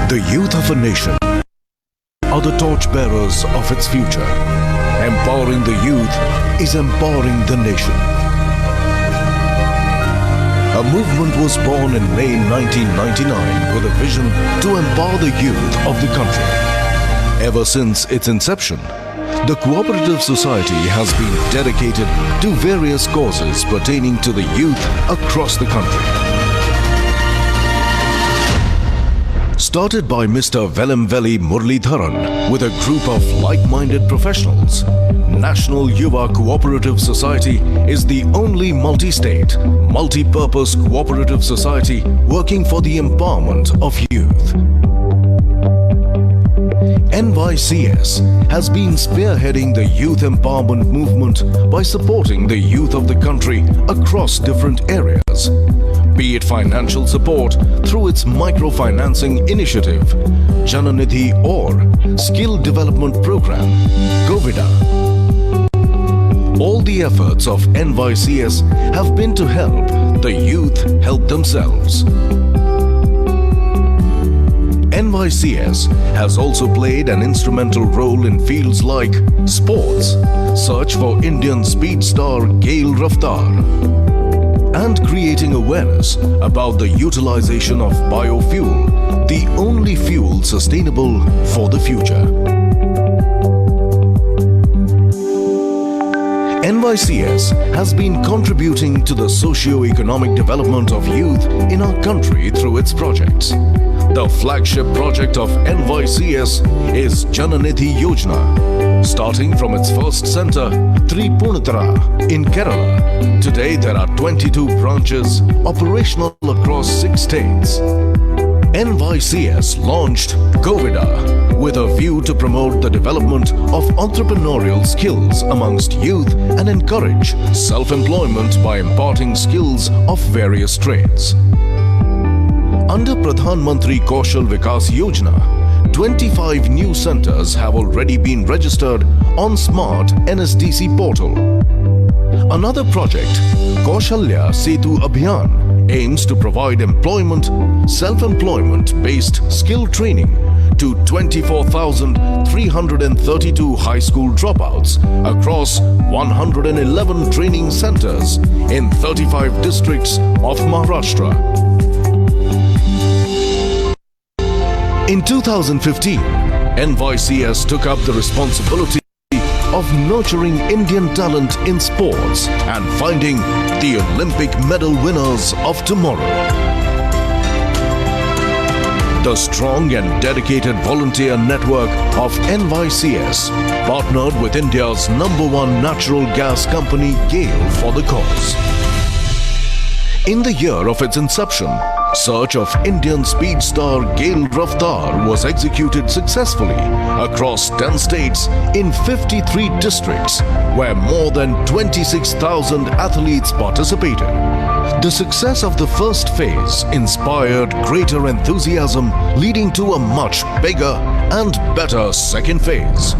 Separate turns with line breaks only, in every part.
The youth of a nation are the torchbearers of its future. Empowering the youth is empowering the nation. A movement was born in May 1999 with a vision to empower the youth of the country. Ever since its inception, the Cooperative Society has been dedicated to various causes pertaining to the youth across the country. Started by Mr. Velamveli Muralidharan with a group of like-minded professionals, National Yuva Cooperative Society is the only multi-state, multi-purpose cooperative society working for the empowerment of youth. NYCS has been spearheading the youth empowerment movement by supporting the youth of the country across different areas, be it financial support through its microfinancing initiative, Jananidhi, or skill development program, Govida. All the efforts of NYCS have been to help the youth help themselves. NYCS has also played an instrumental role in fields like sports, search for Indian speed star Gail Raftar, and creating awareness about the utilization of biofuel, the only fuel sustainable for the future. NYCS has been contributing to the socio-economic development of youth in our country through its projects. The flagship project of NYCS is Jananidhi Yojana. Starting from its first center, Tripunithura in Kerala, today there are 22 branches operational across 6 states. NYCS launched Govida with a view to promote the development of entrepreneurial skills amongst youth and encourage self-employment by imparting skills of various trades. Under Pradhan Mantri Kaushal Vikas Yojana, 25 new centers have already been registered on Smart NSDC portal. Another project, Kaushalya Setu Abhiyan, aims to provide employment, self-employment based skill training to 24,332 high school dropouts across 111 training centers in 35 districts of Maharashtra. In 2015, NYCS took up the responsibility of nurturing Indian talent in sports and finding the Olympic medal winners of tomorrow. The strong and dedicated volunteer network of NYCS partnered with India's #1 natural gas company GAIL for the cause. In the year of its inception, search of Indian speed star Gail Raftar was executed successfully across 10 states in 53 districts where more than 26,000 athletes participated. The success of the first phase inspired greater enthusiasm, leading to a much bigger and better second phase.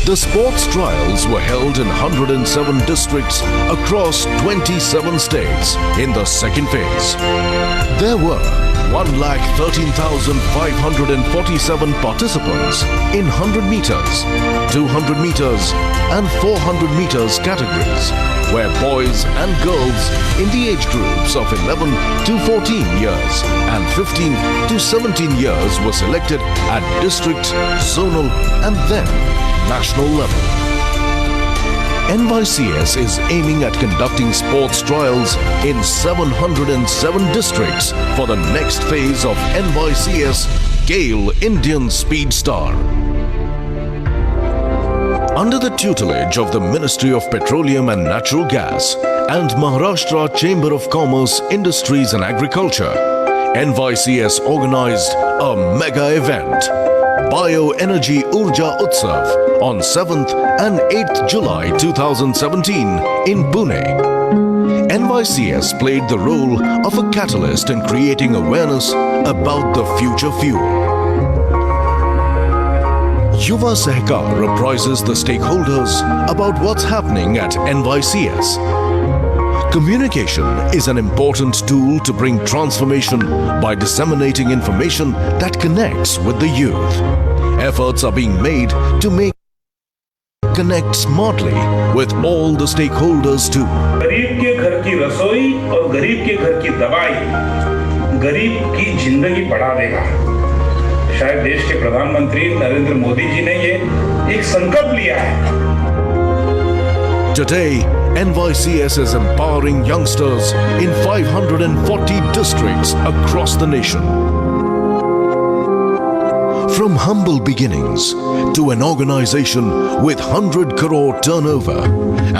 The sports trials were held in 107 districts across 27 states in the second phase. There were 1,13,547 participants in 100 meters, 200 meters and 400 meters categories, where boys and girls in the age groups of 11 to 14 years and 15 to 17 years were selected at district, zonal and then national level. NYCS is aiming at conducting sports trials in 707 districts for the next phase of NYCS GAIL Indian Speed Star. Under the tutelage of the Ministry of Petroleum and Natural Gas and Maharashtra Chamber of Commerce, Industries and Agriculture, NYCS organized a mega event, Bioenergy Urja Utsav, on 7th and 8th July 2017 in Pune. NYCS played the role of a catalyst in creating awareness about the future fuel. Yuva Sehkar apprises the stakeholders about what's happening at NYCS. Communication is an important tool to bring transformation by disseminating information that connects with the youth. Efforts are being made to make connect smartly with all the stakeholders too.
गरीब के घर की रसोई और गरीब के घर की दवाई गरीब की जिंदगी बढ़ा देगा। शायद देश के प्रधानमंत्री नरेंद्र मोदी जी ने ये एक संकल्प लिया है।
Today, NYCS is empowering youngsters in 540 districts across the nation. From humble beginnings to an organization with 100 crore turnover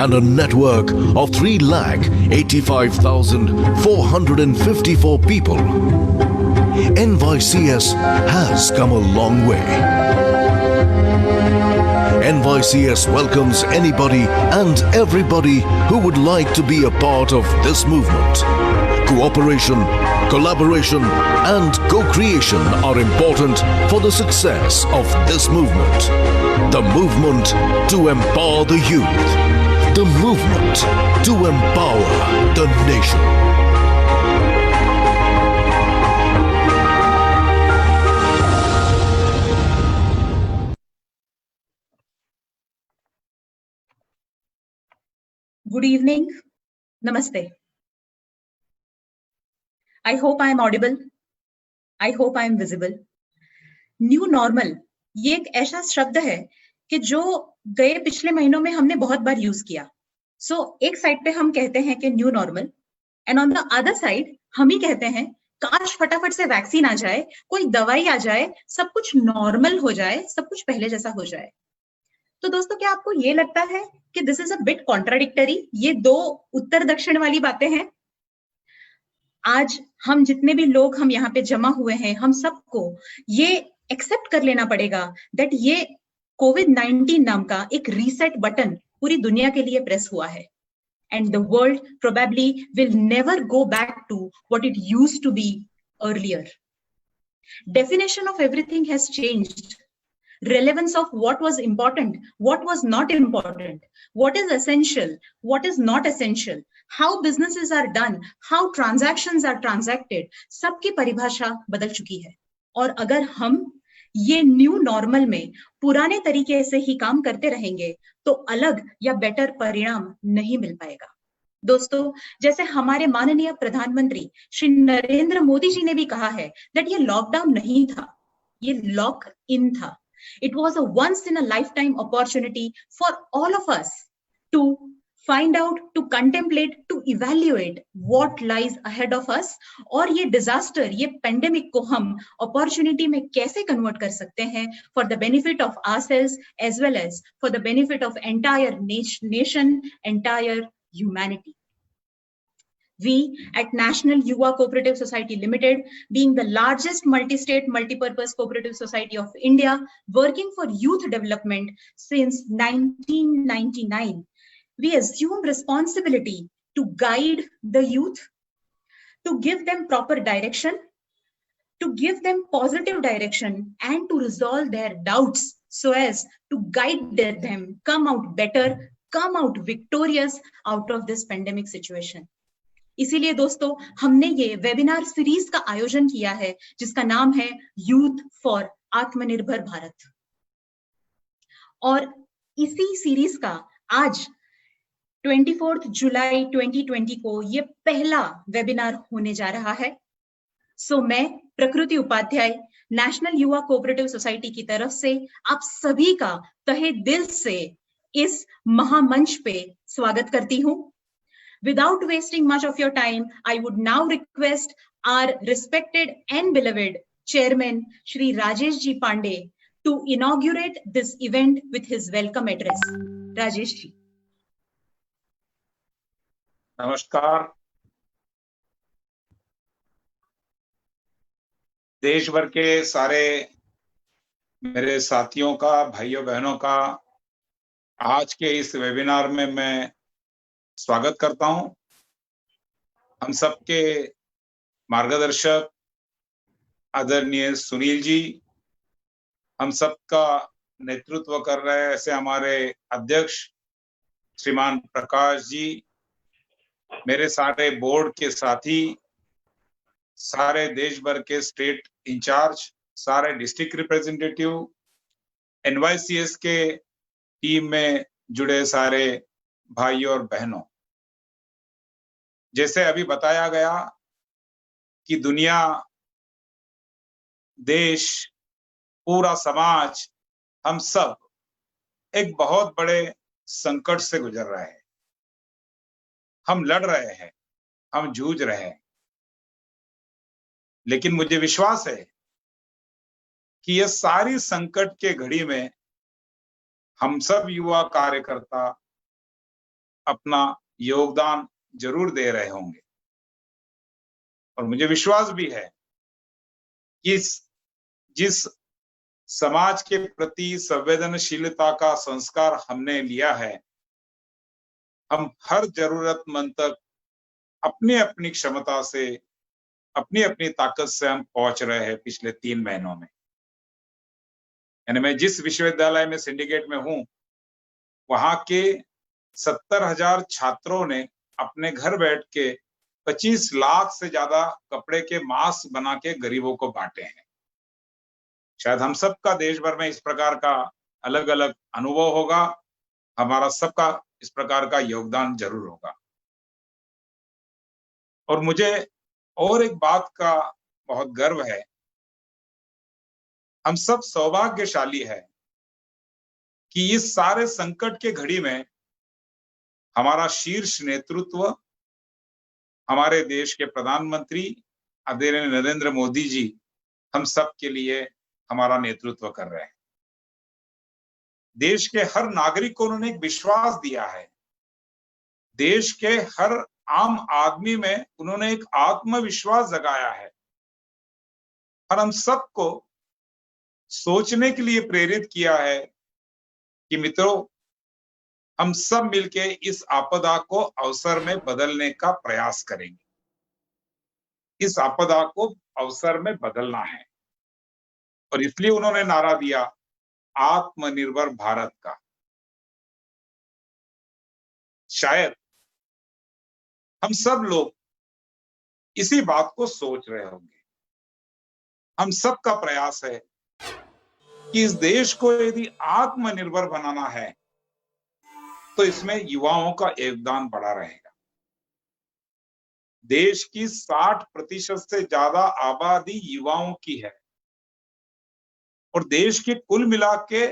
and a network of 3,85,454 people, NYCS has come a long way. NYCS welcomes anybody and everybody who would like to be a part of this movement. Cooperation, collaboration, and co-creation are important for the success of this movement. The movement to empower the youth. The movement to empower the nation.
Good evening. Namaste. I hope I am audible. I hope I am visible. New normal ये एक ऐसा शब्द है कि जो गए पिछले महीनों में हमने बहुत बार यूज किया। एक साइड पे हम कहते हैं कि new normal and on the other side हम ही कहते हैं काश फटाफट से वैक्सीन आ जाए, कोई दवाई आ जाए, सब कुछ नॉर्मल हो जाए, सब कुछ पहले जैसा हो जाए। तो दोस्तों, क्या आपको ये लगता है कि this is a bit contradictory? ये दो उत्तर दक्षिण वाली बातें हैं। आज हम जितने भी लोग हम यहाँ पे जमा हुए हैं, हम सबको ये एक्सेप्ट कर लेना पड़ेगा दैट ये कोविड-19 नाम का एक रीसेट बटन पूरी दुनिया के लिए प्रेस हुआ है and the world probably will never go back to what it used to be earlier. Definition of everything has changed. Relevance of what was important, what was not important, what is essential, what is not essential, how businesses are done, how transactions are transacted, सबकी परिभाषा बदल चुकी है। और अगर हम ये new normal में पुराने तरीके से ही काम करते रहेंगे तो अलग या बेटर परिणाम नहीं मिल पाएगा। दोस्तों, जैसे हमारे माननीय प्रधानमंत्री श्री नरेंद्र मोदी जी ने भी कहा है दैट ये लॉकडाउन नहीं था, ये लॉक इन था। It was a once in a lifetime opportunity for all of us to find out, to contemplate, to evaluate what lies ahead of us और ये disaster, ये pandemic को हम opportunity में कैसे convert कर सकते हैं for the benefit of ourselves as well as for the benefit of entire nation, entire humanity. We at National Yuva Cooperative Society Limited, being the largest multi-state, multi-purpose cooperative society of India, working for youth development since 1999, we assume responsibility to guide the youth, to give them proper direction, to give them positive direction, and to resolve their doubts so as to guide them come out better, come out victorious out of this pandemic situation. इसीलिए दोस्तों, हमने ये webinar series का आयोजन किया है जिसका नाम है यूथ फॉर आत्मनिर्भर भारत। और इसी सीरीज का आज 24 जुलाई 2020 को ये पहला वेबिनार होने जा रहा है। मैं प्रकृति उपाध्याय, नेशनल युवा कोऑपरेटिव सोसाइटी की तरफ से आप सभी का तहे दिल से इस महामंच पे स्वागत करती हूं। Without wasting much of your time, I would now request our respected and beloved Chairman Shri Rajesh Ji Pandey to inaugurate this event with his welcome address. Rajesh Ji.
नमस्कार। देश भर के सारे मेरे साथियों का, भाइयों बहनों का आज के इस वेबिनार में मैं स्वागत करता हूं। हम सबके मार्गदर्शक आदरणीय सुनील जी, हम सबका नेतृत्व कर रहे ऐसे हमारे अध्यक्ष श्रीमान प्रकाश जी,
मेरे सारे बोर्ड के साथी, सारे देश भर के स्टेट इंचार्ज, सारे डिस्ट्रिक्ट रिप्रेजेंटेटिव, NYCS के टीम में जुड़े सारे भाई और बहनों, जैसे अभी बताया गया कि दुनिया, देश, पूरा समाज, हम सब एक बहुत बड़े संकट से गुजर रहे हैं। हम लड़ रहे हैं, हम जूझ रहे हैं, लेकिन मुझे विश्वास है कि यह सारी संकट के घड़ी में हम सब युवा कार्यकर्ता अपना योगदान जरूर दे रहे होंगे। और मुझे विश्वास भी है कि जिस समाज के प्रति संवेदनशीलता का संस्कार हमने लिया है, हम हर जरूरतमंद तक अपनी अपनी क्षमता से, अपनी अपनी ताकत से हम पहुंच रहे हैं पिछले 3 महीनों में। यानी मैं जिस विश्वविद्यालय में सिंडिकेट में हूं, वहां के 70,000 छात्रों ने अपने घर बैठ के 25 लाख से ज्यादा कपड़े के मास्क बना के गरीबों को बांटे हैं। शायद हम सबका देश भर में इस प्रकार का अलग अलग अनुभव होगा, हमारा सबका इस प्रकार का योगदान जरूर होगा। और मुझे और एक बात का बहुत गर्व है, हम सब सौभाग्यशाली है कि इस सारे संकट के घड़ी में हमारा शीर्ष नेतृत्व, हमारे देश के प्रधानमंत्री आदरणीय नरेंद्र मोदी जी हम सब के लिए हमारा नेतृत्व कर रहे हैं। देश के हर नागरिक को उन्होंने एक विश्वास दिया है। देश के हर आम आदमी में उन्होंने एक आत्मविश्वास जगाया है और हम सबको सोचने के लिए प्रेरित किया है कि मित्रों, हम सब मिलके इस आपदा को अवसर में बदलने का प्रयास करेंगे। इस आपदा को अवसर में बदलना है और इसलिए उन्होंने नारा दिया आत्मनिर्भर भारत का। शायद हम सब लोग इसी बात को सोच रहे होंगे। हम सबका प्रयास है कि इस देश को यदि आत्मनिर्भर बनाना है तो इसमें युवाओं का योगदान बड़ा रहेगा। देश की 60% से ज्यादा आबादी युवाओं की है और देश की कुल मिला के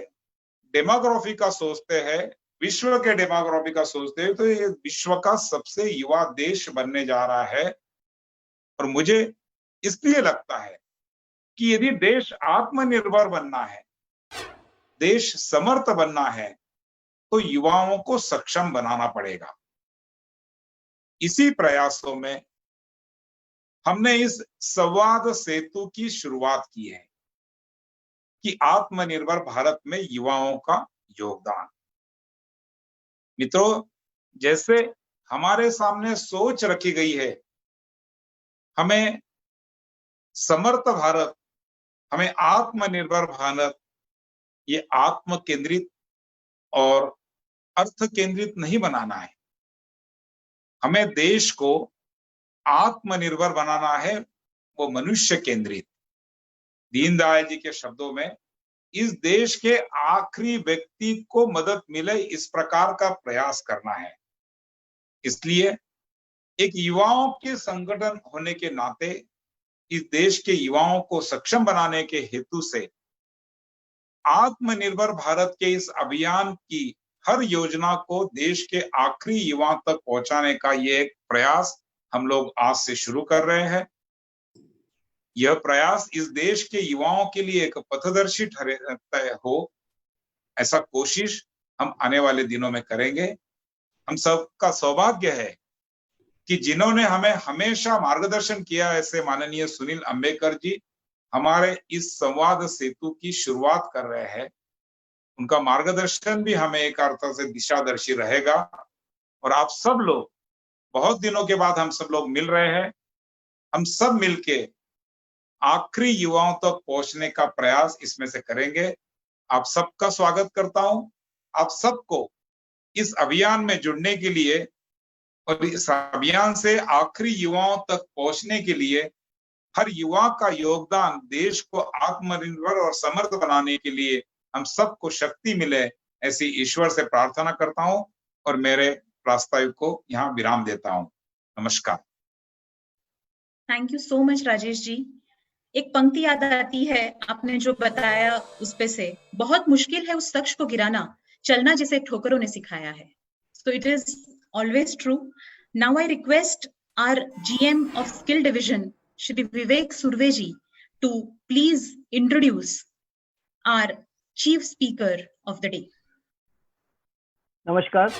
डेमोग्राफी का सोचते हैं, विश्व के डेमोग्राफी का सोचते हैं, तो ये विश्व का सबसे युवा देश बनने जा रहा है। और मुझे इसलिए लगता है कि यदि देश आत्मनिर्भर बनना है, देश समर्थ बनना है, तो युवाओं को सक्षम बनाना पड़ेगा। इसी प्रयासों में हमने इस संवाद सेतु की शुरुआत की है कि आत्मनिर्भर भारत में युवाओं का योगदान। मित्रों, जैसे हमारे सामने सोच रखी गई है, हमें समर्थ भारत, हमें आत्मनिर्भर भारत, ये आत्म केंद्रित और अर्थ केंद्रित नहीं बनाना है। हमें देश को आत्मनिर्भर बनाना है, वो मनुष्य केंद्रित। दीनदयाल जी के शब्दों में, इस देश के आखिरी व्यक्ति को मदद मिले, इस प्रकार का प्रयास करना है। इसलिए एक युवाओं के संगठन होने के नाते इस देश के युवाओं को सक्षम बनाने के हेतु से आत्मनिर्भर भारत के इस अभियान की हर योजना को देश के आखिरी युवा तक पहुंचाने का ये एक प्रयास हम लोग आज से शुरू कर रहे हैं। यह प्रयास इस देश के युवाओं के लिए एक पथदर्शी हो, ऐसा कोशिश हम आने वाले दिनों में करेंगे। हम सबका सौभाग्य है कि जिन्होंने हमें हमेशा मार्गदर्शन किया, ऐसे माननीय सुनील अंबेकर जी हमारे इस संवाद सेतु की शुरुआत कर रहे हैं। उनका मार्गदर्शन भी हमें एक अर्थ से दिशादर्शी रहेगा। और आप सब लोग, बहुत दिनों के बाद हम सब लोग मिल रहे हैं, हम सब मिलके आखिरी युवाओं तक पहुंचने का प्रयास इसमें से करेंगे। आप सबका स्वागत करता हूं। आप सबको इस अभियान में जुड़ने के लिए और इस अभियान से आखिरी युवाओं तक पहुंचने के लिए हर युवा का योगदान देश को आत्मनिर्भर और समर्थ बनाने के लिए हम सबको शक्ति मिले, ऐसी ईश्वर से प्रार्थना करता हूं और मेरे प्रास्ताविक को यहाँ विराम देता हूं। नमस्कार।
Thank you so much Rajesh ji. एक पंक्ति याद आती है, आपने जो बताया उस पे से, बहुत मुश्किल है उस शख्स को गिराना, चलना जिसे ठोकरों ने सिखाया है। So it is always true. Now I request our GM of Skill Division, Shri Vivek Surveji, to please introduce our Chief Speaker of the day.
नमस्कार।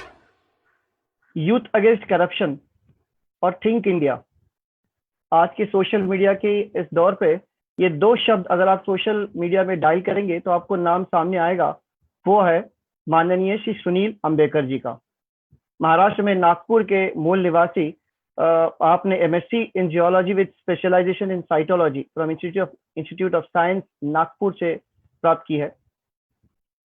यूथ अगेंस्ट करप्शन और थिंक इंडिया, आज के सोशल मीडिया के इस दौर पे ये दो शब्द अगर आप सोशल मीडिया में डायल करेंगे तो आपको नाम सामने आएगा, वो है माननीय श्री सुनील अंबेकर जी का। महाराष्ट्र में नागपुर के मूल निवासी, आपने MSc in geology with specialization in cytology from institute of science Nagpur से प्राप्त की है।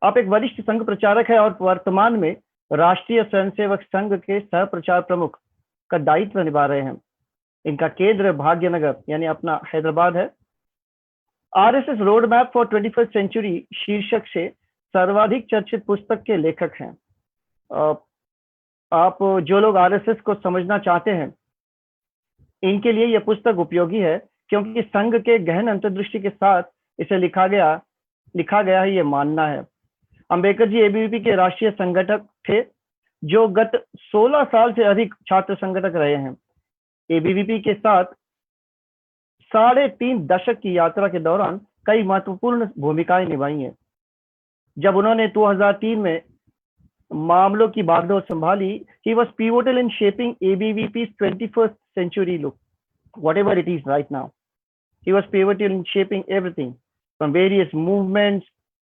आप एक वरिष्ठ संघ प्रचारक है और वर्तमान में राष्ट्रीय स्वयंसेवक संघ के सह प्रचार प्रमुख का दायित्व निभा रहे हैं। इनका केंद्र भाग्यनगर यानी अपना हैदराबाद है। RSS road map for 21st century शीर्षक से सर्वाधिक चर्चित पुस्तक के लेखक हैं। आप जो लोग आरएसएस को समझना चाहते हैं, इनके लिए यह पुस्तक उपयोगी है, क्योंकि संघ के गहन अंतर्दृष्टि के साथ इसे लिखा गया है, ये मानना है। अंबेडकर जी एबीवीपी के राष्ट्रीय संगठक थे, जो गत 16 साल से अधिक छात्र संगठक रहे हैं। एबीवीपी के साथ 3.5 दशक की यात्रा के दौरान कई महत्वपूर्ण भूमिकाएं निभाई हैं। जब उन्होंने 2003 में मामलों की बागडोर संभाली, he was pivotal in shaping ABVP's 21st century look, whatever it is right now. He was pivotal in shaping everything from various movements.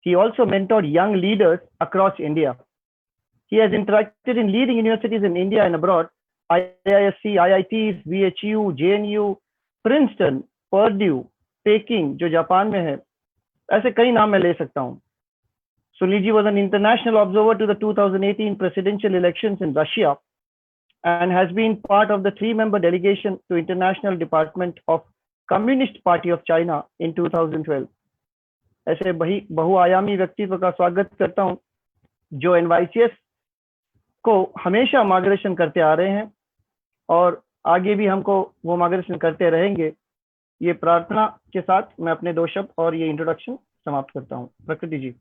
He also mentored young leaders across India. He has interacted in leading universities in India and abroad, IISc, IITs, VHU, JNU, Princeton, Purdue, Peking, जो Japan में है, ऐसे कई नाम मैं ले सकता हूँ। Sunil ji was an international observer to the 2018 presidential elections in Russia and has been part of the 3-member delegation to International Department of Communist Party of China in 2012. ऐसे बहुआयामी व्यक्तित्व का स्वागत करता हूं, जो NYCS को हमेशा मार्गदर्शन करते आ रहे हैं और आगे भी हमको वो मार्गदर्शन करते रहेंगे। ये प्रार्थना के साथ मैं अपने 2 शब्द और ये इंट्रोडक्शन समाप्त करता हूं। प्रकृति जी।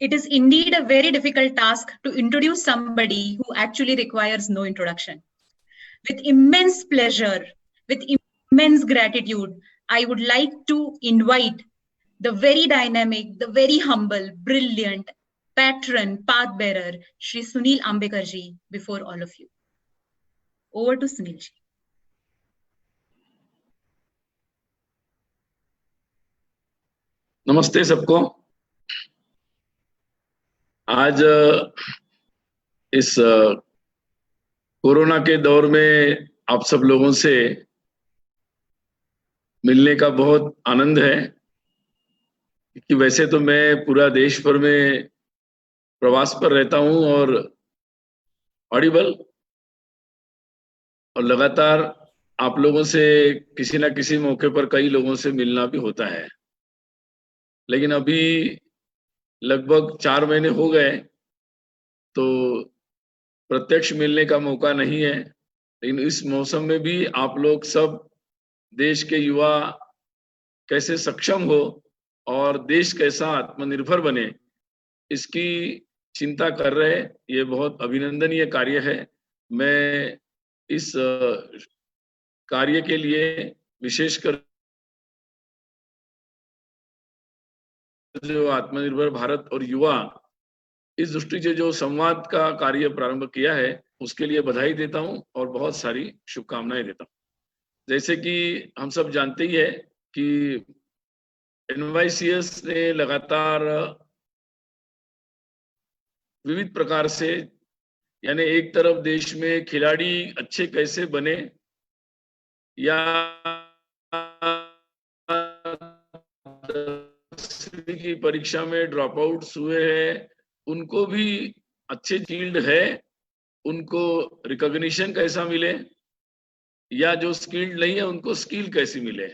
It is indeed a very difficult task to introduce somebody who actually requires no introduction. With immense pleasure, with immense gratitude, I would like to invite the very dynamic, the very humble, brilliant patron, path bearer, Shri Sunil Ambekar ji, before all of you. Over to Sunil ji.
नमस्ते सबको। आज इस corona के दौर में आप सब लोगों से मिलने का बहुत आनंद है, कि वैसे तो मैं पूरा देश भर में प्रवास पर रहता हूं और ऑडिबल और लगातार आप लोगों से किसी ना किसी मौके पर कई लोगों से मिलना भी होता है, लेकिन अभी लगभग 4 महीने हो गए तो प्रत्यक्ष मिलने का मौका नहीं है। लेकिन इस मौसम में भी आप लोग सब देश के युवा कैसे सक्षम हो और देश कैसा आत्मनिर्भर बने, इसकी चिंता कर रहे, ये बहुत अभिनंदनीय कार्य है। मैं इस कार्य के लिए विशेषकर जो आत्मनिर्भर भारत और युवा इस दृष्टि से जो संवाद का कार्य प्रारंभ किया है, उसके लिए बधाई देता हूं और बहुत सारी शुभकामनाएं देता हूं। जैसे कि हम सब जानते ही है कि NYCS ने लगातार विविध प्रकार से, यानी एक तरफ देश में खिलाड़ी अच्छे कैसे बने या की परीक्षा में ड्रॉप आउट्स हुए हैं, उनको भी अच्छे फील्ड है उनको रिकॉग्निशन कैसा मिले, या जो स्किल्ड नहीं है उनको स्किल कैसी मिले,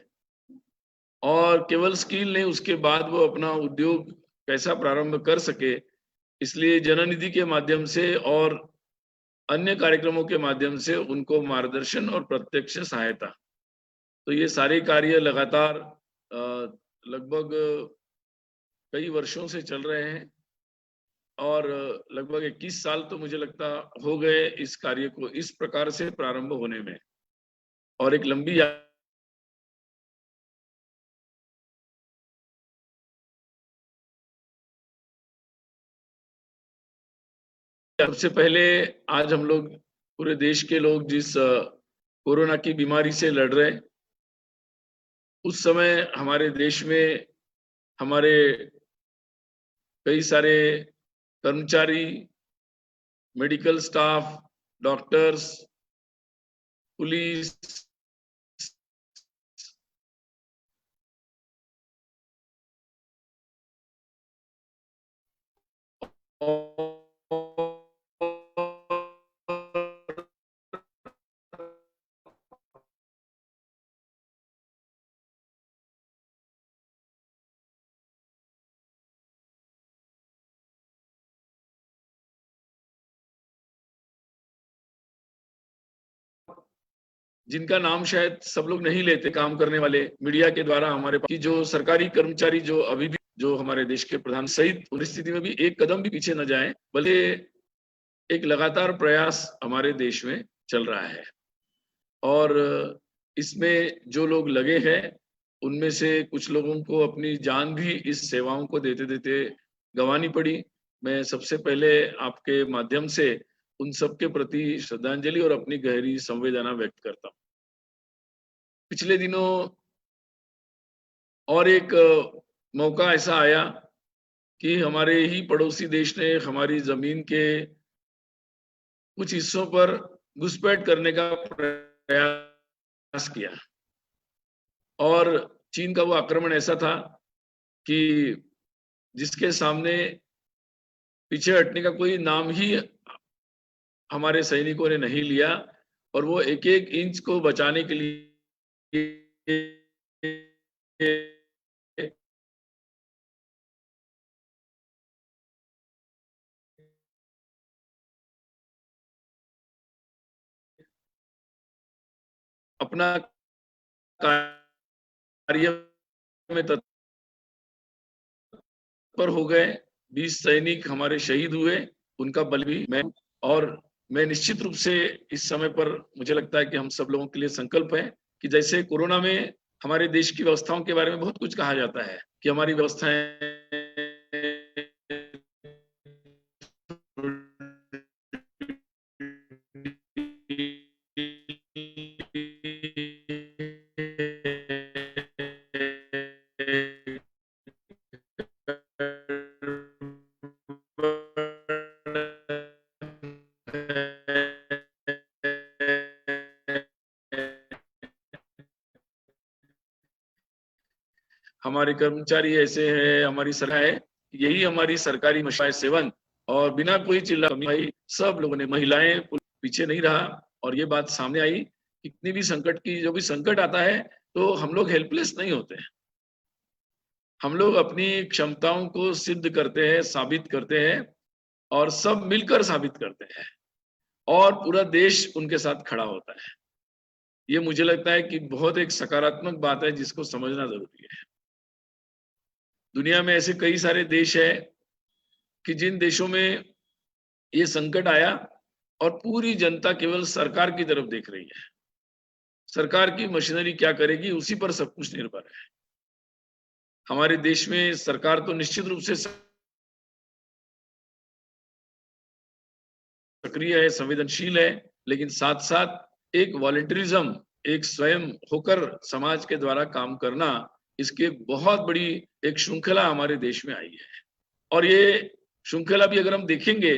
और केवल स्किल नहीं, उसके बाद वो अपना उद्योग कैसा प्रारंभ कर सके। इसलिए जननिधि के माध्यम से और अन्य कार्यक्रमों के माध्यम से उनको मार्गदर्शन और प्रत्यक्ष सहायता, तो ये सारे कार्य लगातार लगभग कई वर्षों से चल रहे हैं, और लगभग 21 साल तो मुझे लगता हो गए इस कार्य को इस प्रकार से प्रारंभ होने में, और एक लंबी सबसे पहले आज हम लोग पूरे देश के लोग जिस कोरोना की बीमारी से लड़ रहे, उस समय हमारे देश में हमारे कई सारे कर्मचारी, मेडिकल स्टाफ, डॉक्टर्स, पुलिस, जिनका नाम शायद सब लोग नहीं लेते, काम करने वाले मीडिया के द्वारा हमारे की जो सरकारी कर्मचारी जो अभी भी जो हमारे देश के प्रधान सहित परिस्थिति में भी एक कदम भी पीछे न जाएं, बल्कि एक लगातार प्रयास हमारे देश में चल रहा है। और इसमें जो लोग लगे हैं उनमें से कुछ लोगों को अपनी जान भी इस सेवाओं को देते देते गंवानी पड़ी। मैं सबसे पहले आपके माध्यम से उन सब के प्रति श्रद्धांजलि और अपनी गहरी संवेदना व्यक्त करता हूँ। पिछले दिनों और एक मौका ऐसा आया कि हमारे ही पड़ोसी देश ने हमारी जमीन के कुछ हिस्सों पर घुसपैठ करने का प्रयास किया, और चीन का वो आक्रमण ऐसा था कि जिसके सामने पीछे हटने का कोई नाम ही हमारे सैनिकों ने नहीं लिया, और वो एक एक इंच को बचाने के लिए अपना कार्य में तत्पर हो गए। 20 सैनिक हमारे शहीद हुए, उनका बल भी मैं निश्चित रूप से इस समय पर मुझे लगता है कि हम सब लोगों के लिए संकल्प है कि जैसे कोरोना में हमारे देश की व्यवस्थाओं के बारे में बहुत कुछ कहा जाता है कि हमारी व्यवस्थाएं हमारे कर्मचारी ऐसे हैं, हमारी सरकार है, यही हमारी सरकारी मशवरा सेवन, और बिना कोई चिल्ला भाई सब लोगों ने, महिलाएं पीछे नहीं रहा, और ये बात सामने आई कितनी भी संकट की जो भी संकट आता है तो हम लोग हेल्पलेस नहीं होते हैं, हम लोग अपनी क्षमताओं को सिद्ध करते हैं, साबित करते हैं, और सब मिलकर साबित करते हैं, और पूरा देश उनके साथ खड़ा होता है। ये मुझे लगता है कि बहुत एक सकारात्मक बात है जिसको समझना जरूरी है। दुनिया में ऐसे कई सारे देश हैं कि जिन देशों में ये संकट आया और पूरी जनता केवल सरकार की तरफ देख रही है, सरकार की मशीनरी क्या करेगी उसी पर सब कुछ निर्भर है। हमारे देश में सरकार तो निश्चित रूप से सक्रिय है, संवेदनशील है, लेकिन साथ साथ एक वॉलंटरिज्म, एक स्वयं होकर समाज के द्वारा काम करना, इसके बहुत बड़ी एक श्रृंखला हमारे देश में आई है। और ये श्रृंखला भी अगर हम देखेंगे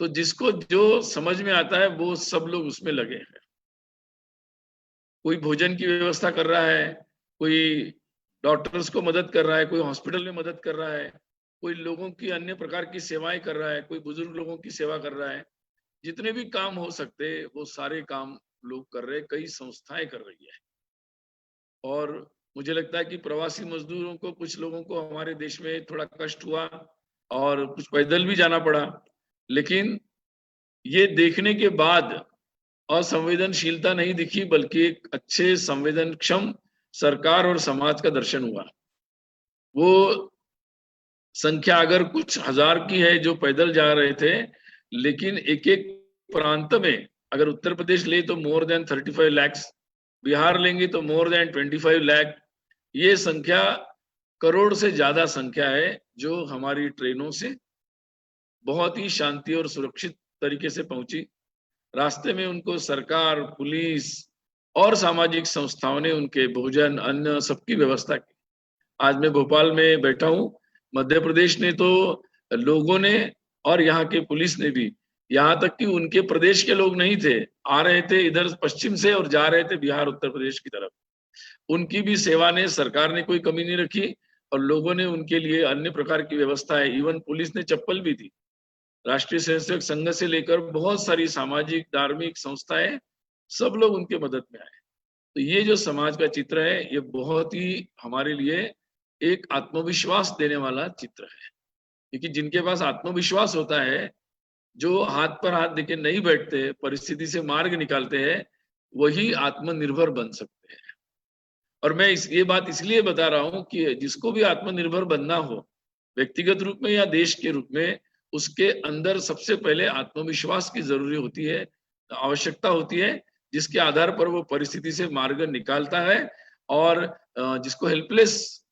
तो जिसको जो समझ में आता है वो सब लोग उसमें लगे हैं। कोई भोजन की व्यवस्था कर रहा है, कोई डॉक्टर्स को मदद कर रहा है, कोई हॉस्पिटल में मदद कर रहा है, कोई लोगों की अन्य प्रकार की सेवाएं कर रहा है, कोई बुजुर्ग लोगों की सेवा कर रहा है। जितने भी काम हो सकते वो सारे काम लोग कर रहे, कई संस्थाएं कर रही है। और मुझे लगता है कि प्रवासी मजदूरों को, कुछ लोगों को हमारे देश में थोड़ा कष्ट हुआ और कुछ पैदल भी जाना पड़ा, लेकिन ये देखने के बाद असंवेदनशीलता नहीं दिखी, बल्कि एक अच्छे संवेदनक्षम सरकार और समाज का दर्शन हुआ। वो संख्या अगर कुछ हजार की है जो पैदल जा रहे थे, लेकिन एक एक प्रांत में अगर उत्तर प्रदेश ले तो मोर देन 35 लाख, बिहार लेंगे तो मोर देन 25 लाख। ये संख्या करोड़ से ज्यादा संख्या है जो हमारी ट्रेनों से बहुत ही शांति और सुरक्षित तरीके से पहुंची। रास्ते में उनको सरकार, पुलिस और सामाजिक संस्थाओं ने उनके भोजन, अन्न, सबकी व्यवस्था की। आज मैं भोपाल में बैठा हूं, मध्य प्रदेश ने तो लोगों ने और यहाँ के पुलिस ने भी, यहाँ तक कि उनके प्रदेश के लोग नहीं थे, आ रहे थे इधर पश्चिम से और जा रहे थे बिहार उत्तर प्रदेश की तरफ, उनकी भी सेवा ने, सरकार ने कोई कमी नहीं रखी और लोगों ने उनके लिए अन्य प्रकार की व्यवस्था है। इवन पुलिस ने चप्पल भी दी। राष्ट्रीय स्वयंसेवक संघ से लेकर बहुत सारी सामाजिक धार्मिक संस्थाएं, सब लोग उनके मदद में आए। तो ये जो समाज का चित्र है, ये बहुत ही हमारे लिए एक आत्मविश्वास देने वाला चित्र है, क्योंकि जिनके पास आत्मविश्वास होता है, जो हाथ पर हाथ देके नहीं बैठते, परिस्थिति से मार्ग निकालते हैं, वही आत्मनिर्भर बन सकते हैं। और मैं ये बात इसलिए बता रहा हूं कि जिसको भी आत्मनिर्भर बनना हो, व्यक्तिगत रूप में या देश के रूप में, उसके अंदर सबसे पहले आत्मविश्वास की जरूरी होती है, आवश्यकता होती है, जिसके आधार पर वो परिस्थिति से मार्ग निकालता है और जिसको हेल्पलेस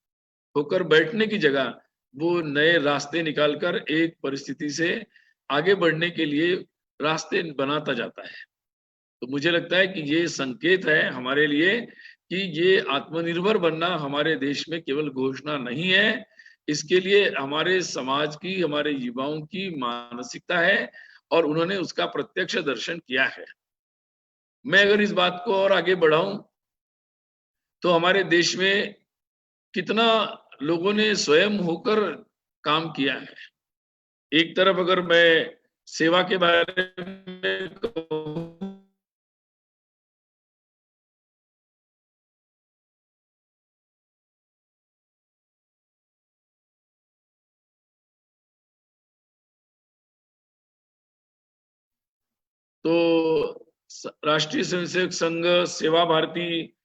होकर बैठने की जगह वो नए रास्ते निकालकर एक परिस्थिति से आगे बढ़ने के लिए रास्ते बनाता जाता है। तो मुझे लगता है कि ये संकेत है हमारे लिए कि ये आत्मनिर्भर बनना हमारे देश में केवल घोषणा नहीं है, इसके लिए हमारे समाज की, हमारे युवाओं की मानसिकता है और उन्होंने उसका प्रत्यक्ष दर्शन किया है। मैं अगर इस बात को और आगे बढ़ाऊं तो हमारे देश में कितना लोगों ने स्वयं होकर काम किया है। एक तरफ अगर मैं सेवा के बारे में कहूं, तो राष्ट्रीय स्वयंसेवक संघ, सेवा भारती,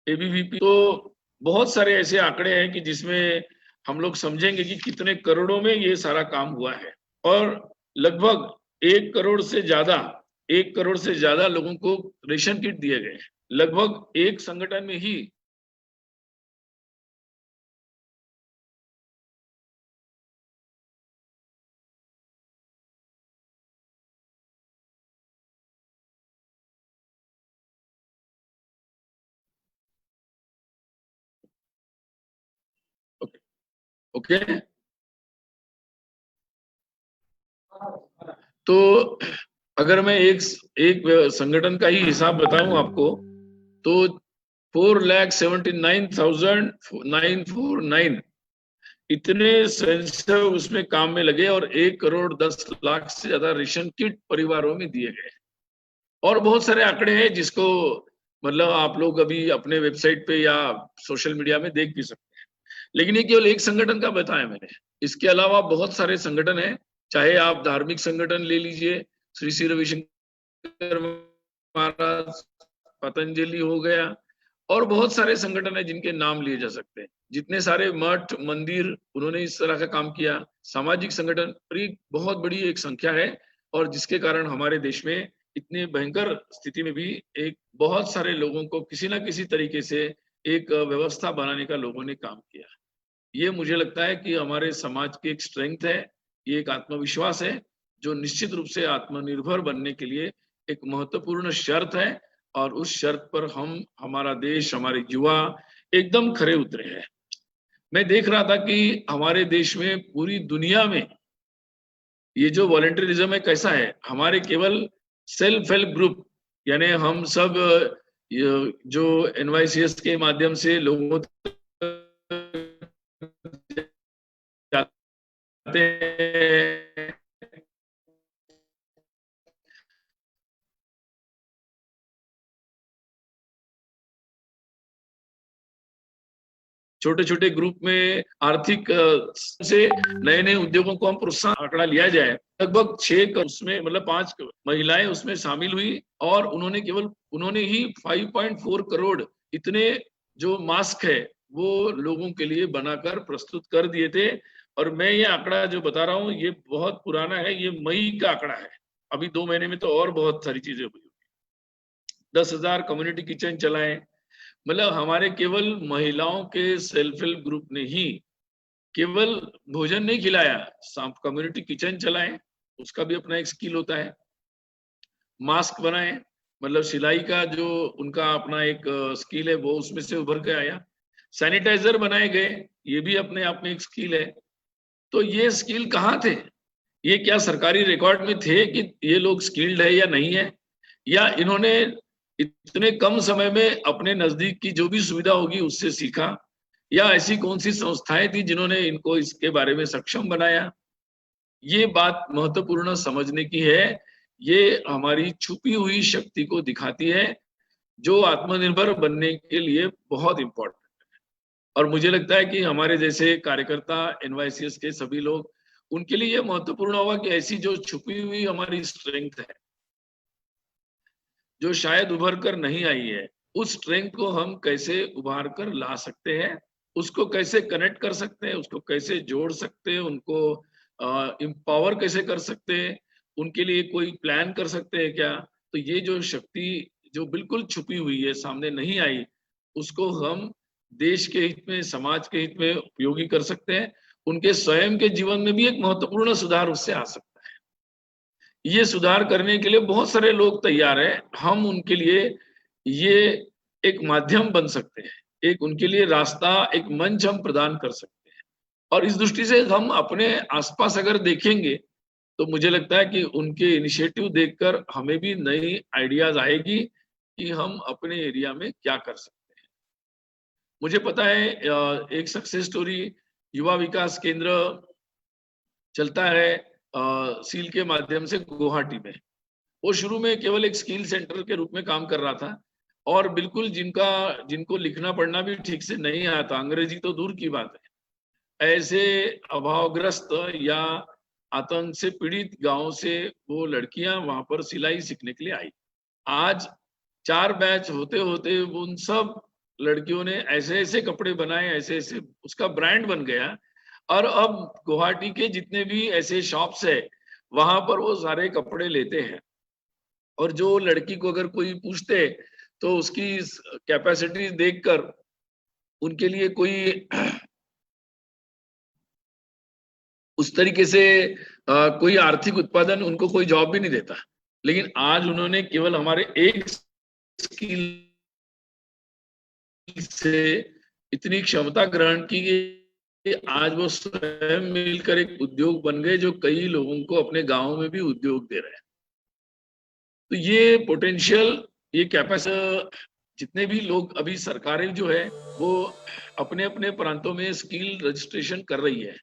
एबीवीपी, तो बहुत सारे ऐसे आंकड़े हैं कि जिसमें हम लोग समझेंगे कि कितने करोड़ों में ये सारा काम हुआ है। और लगभग 1 करोड़ से ज्यादा लोगों को रेशन किट दिए गए। लगभग एक संगठन में ही ओके। तो अगर मैं एक संगठन का ही हिसाब बताऊं आपको, तो 4,79,949 इतने स्वयंसेवक उसमें काम में लगे और 1,10,00,000 से ज्यादा रेशन किट परिवारों में दिए गए। और बहुत सारे आंकड़े हैं जिसको मतलब आप लोग अभी अपने वेबसाइट पे या सोशल मीडिया में देख भी सकते हैं, लेकिन ये केवल एक संगठन का बताया मैंने। इसके अलावा बहुत सारे संगठन हैं, चाहे आप धार्मिक संगठन ले लीजिए, श्री श्री रविशंकर महाराज, पतंजलि हो गया, और बहुत सारे संगठन है जिनके नाम लिए जा सकते हैं। जितने सारे मठ, मंदिर, उन्होंने इस तरह का काम किया। सामाजिक संगठन बहुत बड़ी एक संख्या है, और जिसके कारण हमारे देश में इतनी भयंकर स्थिति में भी एक बहुत सारे लोगों को किसी ना किसी तरीके से एक व्यवस्था बनाने का लोगों ने काम किया। ये मुझे लगता है कि हमारे समाज की एक स्ट्रेंथ है, ये एक आत्मविश्वास है, जो निश्चित रूप से आत्मनिर्भर बनने के लिए एक महत्वपूर्ण शर्त है। और उस शर्त पर हमारा देश, हमारे युवा एकदम खरे उतरे हैं। मैं देख रहा था कि हमारे देश में, पूरी दुनिया में ये जो वॉलंटियरिज्म है कैसा है। हमारे केवल सेल्फ हेल्प ग्रुप, यानी हम सब जो NYCS के माध्यम से लोगों जाते हैं, छोटे छोटे ग्रुप में आर्थिक से नए नए उद्योगों को हम प्रोत्साहन आंकड़ा लिया जाए, लगभग 6 उसमें मतलब 5 महिलाएं उसमें शामिल हुई और उन्होंने ही 5.4 करोड़ इतने जो मास्क है वो लोगों के लिए बनाकर प्रस्तुत कर दिए थे। और मैं ये आंकड़ा जो बता रहा हूँ ये बहुत पुराना है, ये मई का आंकड़ा है, अभी 2 महीने में तो और बहुत सारी चीजें हुई। 10,000 कम्युनिटी किचन चलाए, मतलब हमारे केवल महिलाओं के सेल्फ हेल्प ग्रुप ने ही केवल भोजन नहीं खिलाया, कम्युनिटी किचन चलाए, उसका भी अपना एक स्किल होता है। मास्क बनाए, मतलब सिलाई का जो उनका अपना एक स्किल है वो उसमें से उभर के आया। सैनिटाइजर बनाए गए, ये भी अपने आप में एक स्किल है। तो ये स्किल कहाँ थे? ये क्या सरकारी रिकॉर्ड में थे कि ये लोग स्किल्ड है या नहीं है, या इन्होंने इतने कम समय में अपने नजदीक की जो भी सुविधा होगी उससे सीखा, या ऐसी कौन सी संस्थाएं थी जिन्होंने इनको इसके बारे में सक्षम बनाया? ये बात महत्वपूर्ण समझने की है। ये हमारी छुपी हुई शक्ति को दिखाती है जो आत्मनिर्भर बनने के लिए बहुत इंपॉर्टेंट है। और मुझे लगता है कि हमारे जैसे कार्यकर्ता एनवाईसीएस के सभी लोग, उनके लिए यह महत्वपूर्ण होगा कि ऐसी जो छुपी हुई हमारी स्ट्रेंथ है जो शायद उभर कर नहीं आई है, उस स्ट्रेंथ को हम कैसे उभार कर ला सकते हैं, उसको कैसे कनेक्ट कर सकते हैं, उसको कैसे जोड़ सकते हैं, उनको एम्पावर कैसे कर सकते हैं, उनके लिए कोई प्लान कर सकते हैं क्या? तो ये जो शक्ति जो बिल्कुल छुपी हुई है, सामने नहीं आई, उसको हम देश के हित में, समाज के हित में उपयोगी कर सकते हैं। उनके स्वयं के जीवन में भी एक महत्वपूर्ण सुधार उससे आ सकता है। ये सुधार करने के लिए बहुत सारे लोग तैयार हैं, हम उनके लिए ये एक माध्यम बन सकते हैं, एक उनके लिए रास्ता, एक मंच हम प्रदान कर सकते हैं। और इस दृष्टि से हम अपने आसपास अगर देखेंगे तो मुझे लगता है कि उनके इनिशिएटिव देखकर हमें भी नई आइडियाज आएगी कि हम अपने एरिया में क्या कर सकते हैं। मुझे पता है एक सक्सेस स्टोरी युवा विकास केंद्र चलता है सील के माध्यम से गुवाहाटी में। वो शुरू में केवल एक स्किल सेंटर के रूप में काम कर रहा था और बिल्कुल जिनको लिखना पढ़ना भी ठीक से नहीं आता, अंग्रेजी तो दूर की बात है, ऐसे अभावग्रस्त या आतंक से पीड़ित गांव से वो लड़कियां वहां पर सिलाई सीखने के लिए आई। आज 4 बैच होते होते उन सब लड़कियों ने ऐसे ऐसे कपड़े बनाए, ऐसे ऐसे उसका ब्रांड बन गया। और अब गुवाहाटी के जितने भी ऐसे शॉप्स है वहां पर वो सारे कपड़े लेते हैं। और जो लड़की को अगर कोई पूछते तो उसकी कैपेसिटी देखकर उनके लिए कोई उस तरीके से कोई आर्थिक उत्पादन, उनको कोई जॉब भी नहीं देता। लेकिन आज उन्होंने केवल हमारे एक स्किल से इतनी क्षमता ग्रहण की कि आज वो स्वयं मिलकर एक उद्योग बन गए जो कई लोगों को अपने गांव में भी उद्योग दे रहे हैं। तो ये पोटेंशियल, ये कैपेसिटी, जितने भी लोग अभी सरकारें जो है वो अपने अपने प्रांतों में स्किल रजिस्ट्रेशन कर रही है।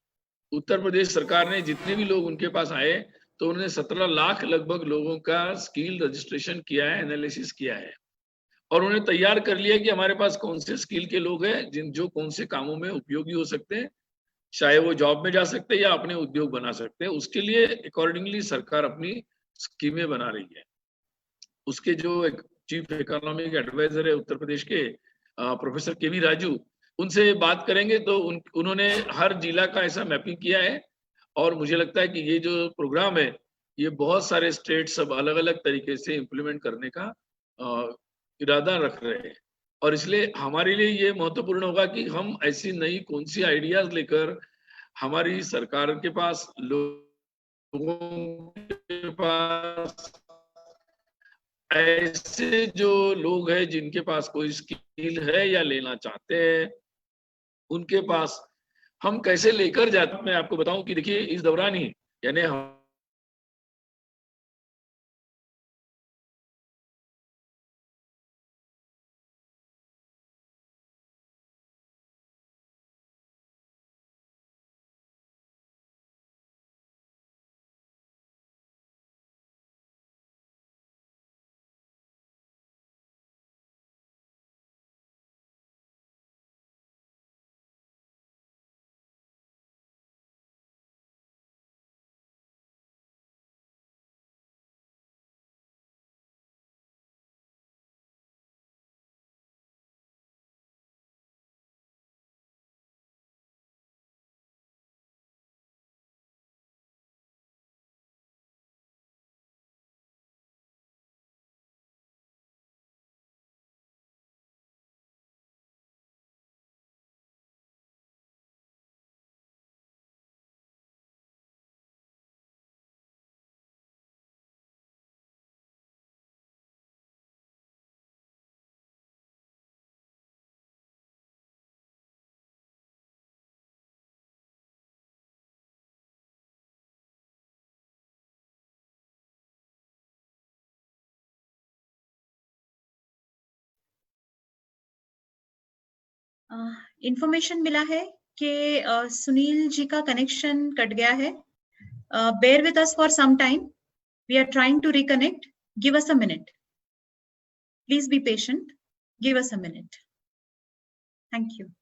उत्तर प्रदेश सरकार ने जितने भी लोग उनके पास आए तो उन्होंने 17 लाख लगभग लोगों का स्किल रजिस्ट्रेशन किया है, एनालिसिस किया है और उन्हें तैयार कर लिया कि हमारे पास कौन से स्किल के लोग हैं जो कौन से कामों में उपयोगी हो सकते हैं, चाहे वो जॉब में जा सकते हैं या अपने उद्योग बना सकते हैं। उसके लिए अकॉर्डिंगली सरकार अपनी स्कीमें बना रही है। उसके जो एक चीफ इकोनॉमिक एडवाइजर है उत्तर प्रदेश के प्रोफेसर केवी राजू, उनसे बात करेंगे तो उन्होंने हर जिला का ऐसा मैपिंग किया है। और मुझे लगता है कि ये जो प्रोग्राम है ये बहुत सारे स्टेट सब अलग अलग तरीके से इम्प्लीमेंट करने का इरादा रख रहे हैं। और इसलिए हमारे लिए ये महत्वपूर्ण होगा कि हम ऐसी नई कौन सी आइडियाज लेकर हमारी सरकार के पास, लोगों के पास ऐसे जो लोग हैं जिनके पास कोई स्किल है या लेना चाहते हैं, उनके पास हम कैसे लेकर जाते। मैं आपको बताऊं कि देखिए इस दौरान ही यानी हम
इंफॉर्मेशन मिला है कि सुनील जी का कनेक्शन कट गया है. Bear with us for some time. We are trying to reconnect. Give us a minute. Please be patient. Give us a minute. Thank you.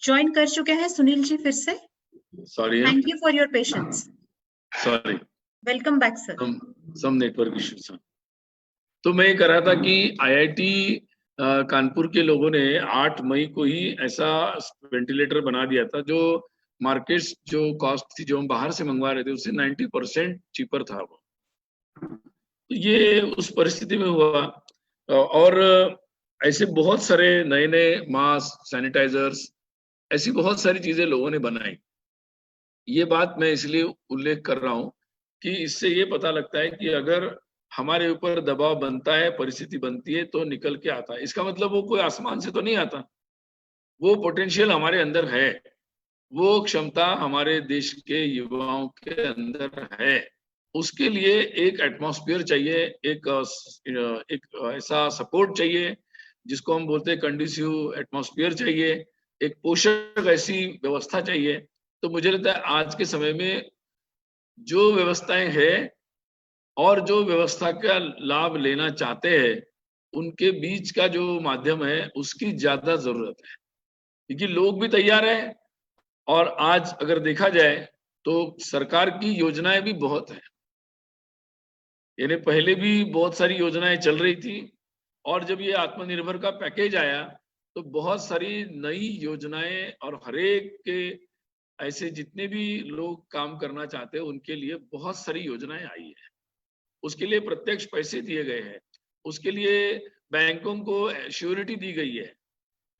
Join कर चुके हैं सुनील जी फिर से.
Sorry,
thank you for your patience.
Sorry,
welcome back sir.
Some network issues. तो मैं ये कह रहा था कि आईआईटी कानपुर के लोगों ने 8 मई को ही ऐसा वेंटिलेटर बना दिया था जो मार्केट जो कॉस्ट थी जो हम बाहर से मंगवा रहे थे उससे 90% चीपर था वो. तो ये उस परिस्थिति में हुआ. और ऐसे बहुत सारे नए नए मास्क, सैनिटाइजर्स, ऐसी बहुत सारी चीजें लोगों ने बनाई. ये बात मैं इसलिए उल्लेख कर रहा हूं कि इससे ये पता लगता है कि अगर हमारे ऊपर दबाव बनता है, परिस्थिति बनती है तो निकल के आता है. इसका मतलब वो कोई आसमान से तो नहीं आता. वो पोटेंशियल हमारे अंदर है, वो क्षमता हमारे देश के युवाओं के अंदर है. उसके लिए एक एटमॉस्फेयर चाहिए, एक ऐसा सपोर्ट चाहिए जिसको हम बोलते हैं कंडीसिव एटमॉस्फेयर चाहिए, एक पोषक ऐसी व्यवस्था चाहिए. तो मुझे लगता है आज के समय में जो व्यवस्थाएं हैं और जो व्यवस्था का लाभ लेना चाहते हैं उनके बीच का जो माध्यम है उसकी ज्यादा जरूरत है, क्योंकि लोग भी तैयार हैं. और आज अगर देखा जाए तो सरकार की योजनाएं भी बहुत हैं. यानी पहले भी बहुत सारी योजनाएं चल रही थी और जब ये आत्मनिर्भर का पैकेज आया तो बहुत सारी नई योजनाएं और हरेक के ऐसे जितने भी लोग काम करना चाहते हैं उनके लिए बहुत सारी योजनाएं आई है. उसके लिए प्रत्यक्ष पैसे दिए गए हैं, उसके लिए बैंकों को श्योरिटी दी गई है.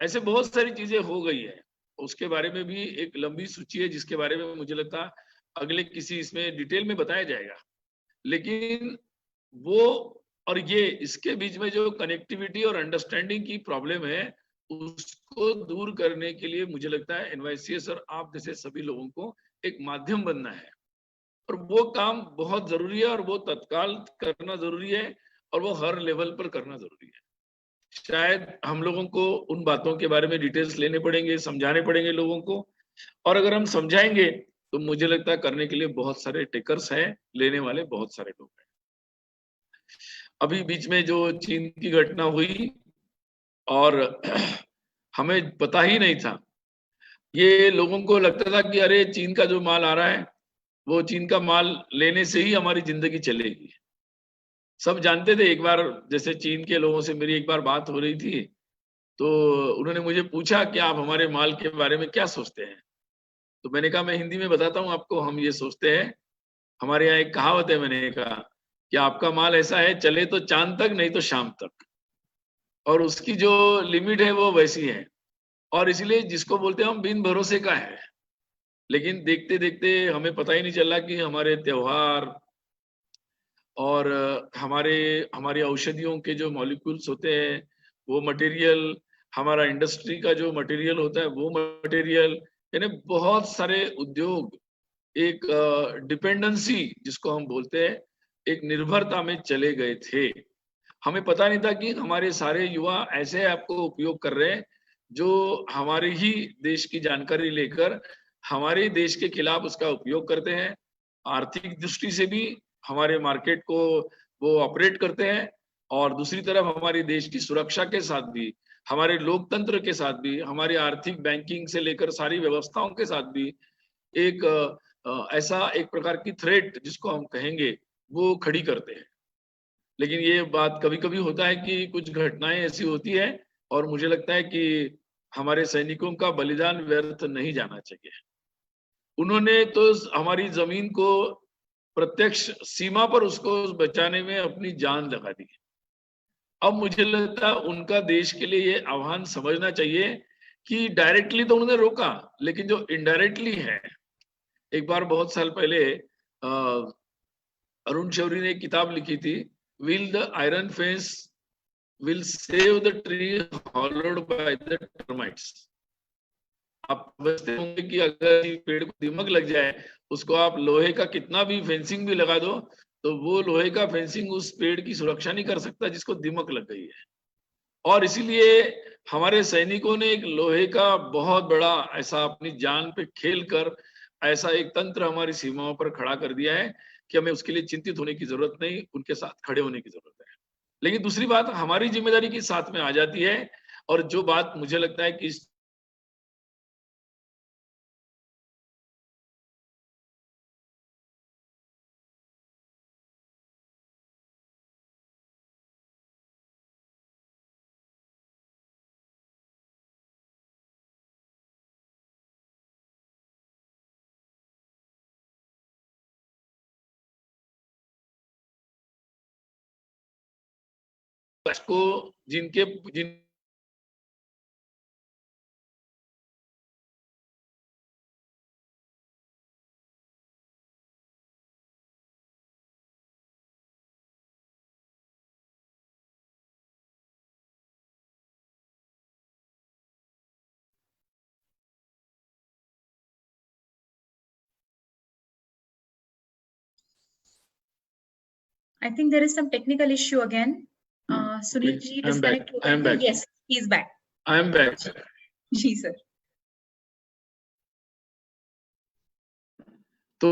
ऐसे बहुत सारी चीजें हो गई है. उसके बारे में भी एक लंबी सूची है जिसके बारे में मुझे लगता है अगले किसी इसमें डिटेल में बताया जाएगा. लेकिन वो और ये इसके बीच में जो कनेक्टिविटी और अंडरस्टैंडिंग की प्रॉब्लम है उसको दूर करने के लिए मुझे लगता है एनवाईसीएस और आप जैसे सभी लोगों को एक माध्यम बनना है. और वो काम बहुत जरूरी है और वो तत्काल करना जरूरी है और वो हर लेवल पर करना जरूरी है. शायद हम लोगों को उन बातों के बारे में डिटेल्स लेने पड़ेंगे, समझाने पड़ेंगे लोगों को. और अगर हम समझाएंगे तो मुझे लगता है करने के लिए बहुत सारे टेकर्स हैं, लेने वाले बहुत सारे लोग हैं. अभी बीच में जो चीन की घटना हुई और हमें पता ही नहीं था, ये लोगों को लगता था कि अरे चीन का जो माल आ रहा है वो चीन का माल लेने से ही हमारी जिंदगी चलेगी. सब जानते थे. एक बार जैसे चीन के लोगों से मेरी एक बार बात हो रही थी तो उन्होंने मुझे पूछा कि आप हमारे माल के बारे में क्या सोचते हैं. तो मैंने कहा मैं हिंदी में बताता हूँ आपको. हम ये सोचते हैं, हमारे यहाँ एक कहावत है, मैंने कहा कि आपका माल ऐसा है चले तो चांद तक नहीं तो शाम तक, और उसकी जो लिमिट है वो वैसी है. और इसलिए जिसको बोलते हैं हम बिन भरोसे का है. लेकिन देखते देखते हमें पता ही नहीं चला कि हमारे त्योहार और हमारी औषधियों के जो मॉलिक्यूल्स होते हैं वो मटेरियल, हमारा इंडस्ट्री का जो मटेरियल होता है वो मटेरियल, यानी बहुत सारे उद्योग एक डिपेंडेंसी जिसको हम बोलते हैं एक निर्भरता में चले गए थे. हमें पता नहीं था कि हमारे सारे युवा ऐसे ऐप को उपयोग कर रहे हैं जो हमारे ही देश की जानकारी लेकर हमारे देश के खिलाफ उसका उपयोग करते हैं। आर्थिक दृष्टि से भी हमारे मार्केट को वो ऑपरेट करते हैं, और दूसरी तरफ हमारे देश की सुरक्षा के साथ भी, हमारे लोकतंत्र के साथ भी, हमारी आर्थिक बैंकिंग से लेकर सारी व्यवस्थाओं के साथ भी एक ऐसा एक प्रकार की थ्रेट जिसको हम कहेंगे वो खड़ी करते हैं। लेकिन ये बात कभी कभी होता है कि कुछ घटनाएं ऐसी होती है, और मुझे लगता है कि हमारे सैनिकों का बलिदान व्यर्थ नहीं जाना चाहिए। उन्होंने तो हमारी जमीन को प्रत्यक्ष सीमा पर उसको बचाने में अपनी जान लगा दी। अब मुझे लगता है उनका देश के लिए ये आह्वान समझना चाहिए कि डायरेक्टली तो उन्होंने रोका, लेकिन जो इनडायरेक्टली है, एक बार बहुत साल पहले अरुण शौरी ने एक किताब लिखी थी, will the iron fence will save the tree hollowed by the termites. आप समझते होंगे कि अगर पेड़ को दीमक लग जाए, उसको आप लोहे का कितना भी फेंसिंग भी लगा दो, तो वो लोहे का फेंसिंग उस पेड़ की सुरक्षा नहीं कर सकता जिसको दीमक लग गई है। और इसीलिए हमारे सैनिकों ने एक लोहे का बहुत बड़ा ऐसा अपनी जान पे खेल कर ऐसा एक तंत्र हमारी सीमाओं पर खड़ा कर दिया है कि हमें उसके लिए चिंतित होने की जरूरत नहीं, उनके साथ खड़े होने की जरूरत है। लेकिन दूसरी बात हमारी जिम्मेदारी के साथ में आ जाती है, और जो बात मुझे लगता है कि को जिन
I think there is some technical issue again. Sunil ji disconnect.
I am back.
Yes, he is back.
I am back.
जी sir.
तो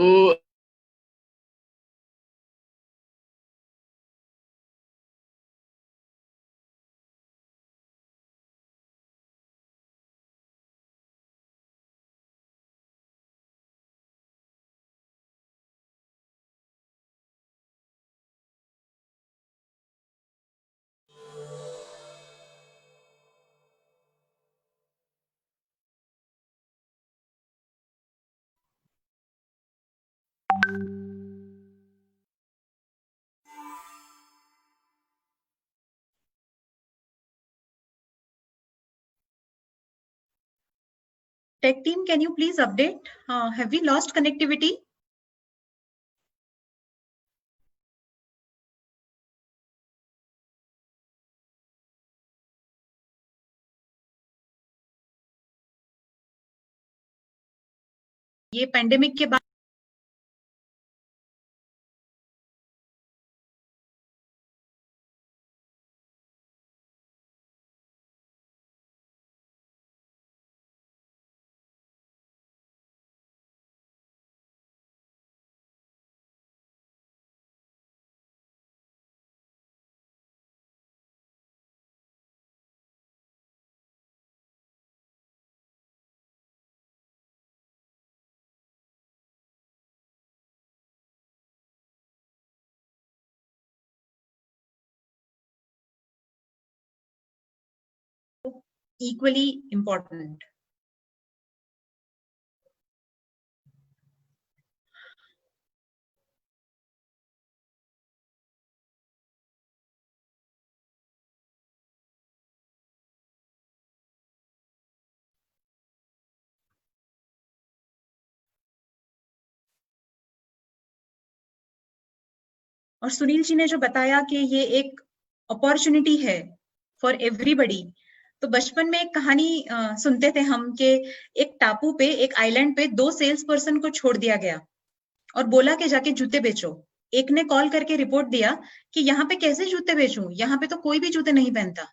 Tech team, can you please update? Have we lost connectivity? ये pandemic के बाद equally important. और सुनील जी ने जो बताया कि ये एक अपॉर्चुनिटी है फॉर एवरीबडी, तो बचपन में एक कहानी सुनते थे हम कि एक टापू पे, एक आइलैंड पे 2 सेल्स पर्सन को छोड़ दिया गया और बोला कि जाके जूते बेचो। एक ने कॉल करके रिपोर्ट दिया कि यहाँ पे कैसे जूते बेचूं, यहाँ पे तो कोई भी जूते नहीं पहनता।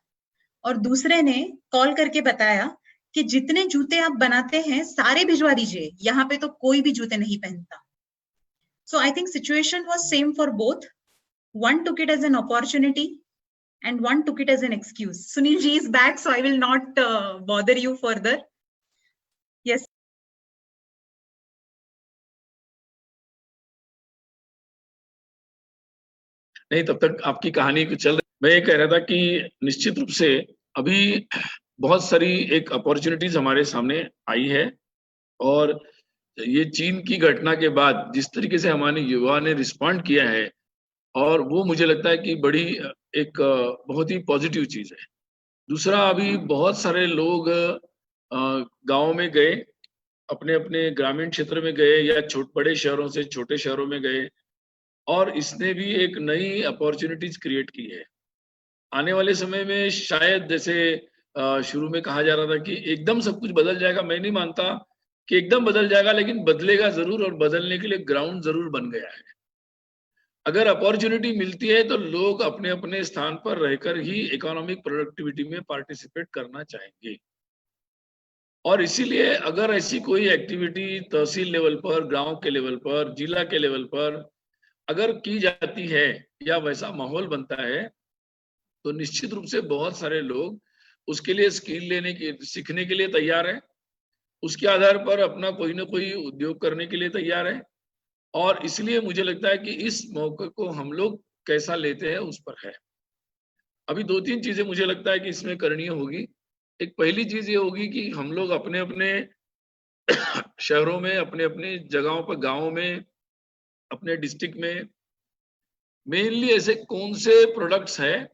और दूसरे ने कॉल करके बताया कि जितने जूते आप बनाते हैं सारे भिजवा दीजिए, यहाँ पे तो कोई भी जूते नहीं पहनता. So I think situation was same for both. One took it as an opportunity and one took it as an excuse. Sunil ji is back, so I will not bother you further. Yes.
नहीं, तब तक आपकी कहानी कुछ चल रही. मैं ये कह रहा था कि निश्चित रूप से अभी बहुत सारी एक अपॉर्चुनिटीज हमारे सामने आई है, और ये चीन की घटना के बाद जिस तरीके से हमारे युवा ने रिस्पॉन्ड किया है, और वो मुझे लगता है कि बड़ी एक बहुत ही पॉजिटिव चीज है. दूसरा, अभी बहुत सारे लोग गांव में गए, अपने अपने ग्रामीण क्षेत्र में गए, या बड़े शहरों से छोटे शहरों में गए, और इसने भी एक नई अपॉर्चुनिटीज क्रिएट की है. आने वाले समय में शायद जैसे शुरू में कहा जा रहा था कि एकदम सब कुछ बदल जाएगा, मैं नहीं मानता कि एकदम बदल जाएगा, लेकिन बदलेगा जरूर, और बदलने के लिए ग्राउंड जरूर बन गया है. अगर अपॉर्चुनिटी मिलती है तो लोग अपने अपने स्थान पर रहकर ही इकोनॉमिक प्रोडक्टिविटी में पार्टिसिपेट करना चाहेंगे. और इसीलिए अगर ऐसी कोई एक्टिविटी तहसील लेवल पर, गांव के लेवल पर, जिला के लेवल पर अगर की जाती है, या वैसा माहौल बनता है, तो निश्चित रूप से बहुत सारे लोग उसके लिए स्किल सीखने के लिए तैयार है, उसके आधार पर अपना कोई ना कोई उद्योग करने के लिए तैयार है. और इसलिए मुझे लगता है कि इस मौके को हम लोग कैसा लेते हैं उस पर है. अभी 2-3 चीजें मुझे लगता है कि इसमें करनी होगी. एक पहली चीज ये होगी कि हम लोग अपने अपने शहरों में, अपने अपने जगहों पर, गाँव में, अपने डिस्ट्रिक्ट में मेनली ऐसे कौन से प्रोडक्ट्स है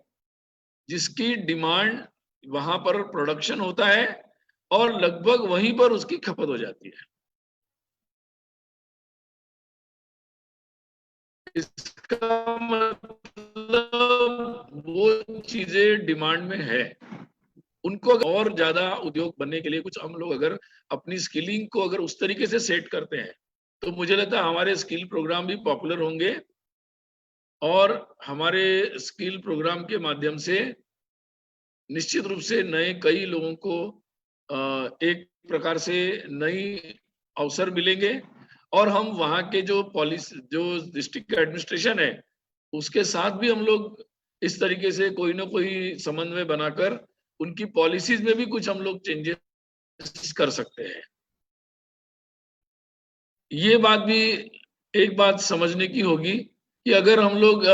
जिसकी डिमांड वहां पर प्रोडक्शन होता है और लगभग वहीं पर उसकी खपत हो जाती है. इसका मतलब वो चीजें डिमांड में है, उनको और ज्यादा उद्योग बनने के लिए कुछ हम लोग अगर अपनी स्किलिंग को अगर उस तरीके से सेट करते हैं, तो मुझे लगता है हमारे स्किल प्रोग्राम भी पॉपुलर होंगे, और हमारे स्किल प्रोग्राम के माध्यम से निश्चित रूप से नए कई लोगों को एक प्रकार से नई अवसर मिलेंगे, और हम वहाँ के जो पॉलिसी, जो डिस्ट्रिक्ट एडमिनिस्ट्रेशन है, उसके साथ भी हम लोग इस तरीके से कोई ना कोई समन्वय बनाकर उनकी पॉलिसीज में भी कुछ हम लोग चेंजेस कर सकते हैं. ये बात भी एक बात समझने की होगी कि अगर हम लोग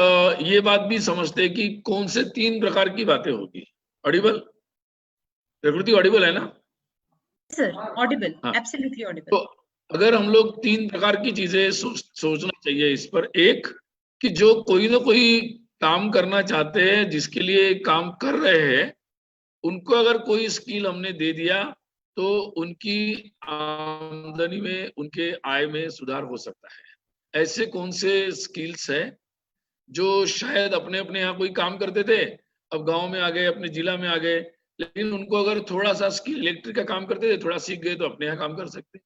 ये बात भी समझते हैं कि कौन से 3 प्रकार की बातें होगी. ऑडिबल प्रकृति, ऑडिबल है ना
सर? Audible, absolutely Audible.
तो अगर हम लोग 3 प्रकार की चीजें सोचना चाहिए इस पर. एक, कि जो कोई ना कोई काम करना चाहते हैं, जिसके लिए काम कर रहे हैं, उनको अगर कोई स्किल हमने दे दिया तो उनकी आमदनी में, उनके आय में सुधार हो सकता है. ऐसे कौन से स्किल्स है जो शायद अपने अपने यहाँ कोई काम करते थे, अब गांव में आ गए, अपने जिला में आ गए, लेकिन उनको अगर थोड़ा सा स्किल, इलेक्ट्रिक का काम करते थे, थोड़ा सीख गए तो अपने यहाँ काम कर सकते.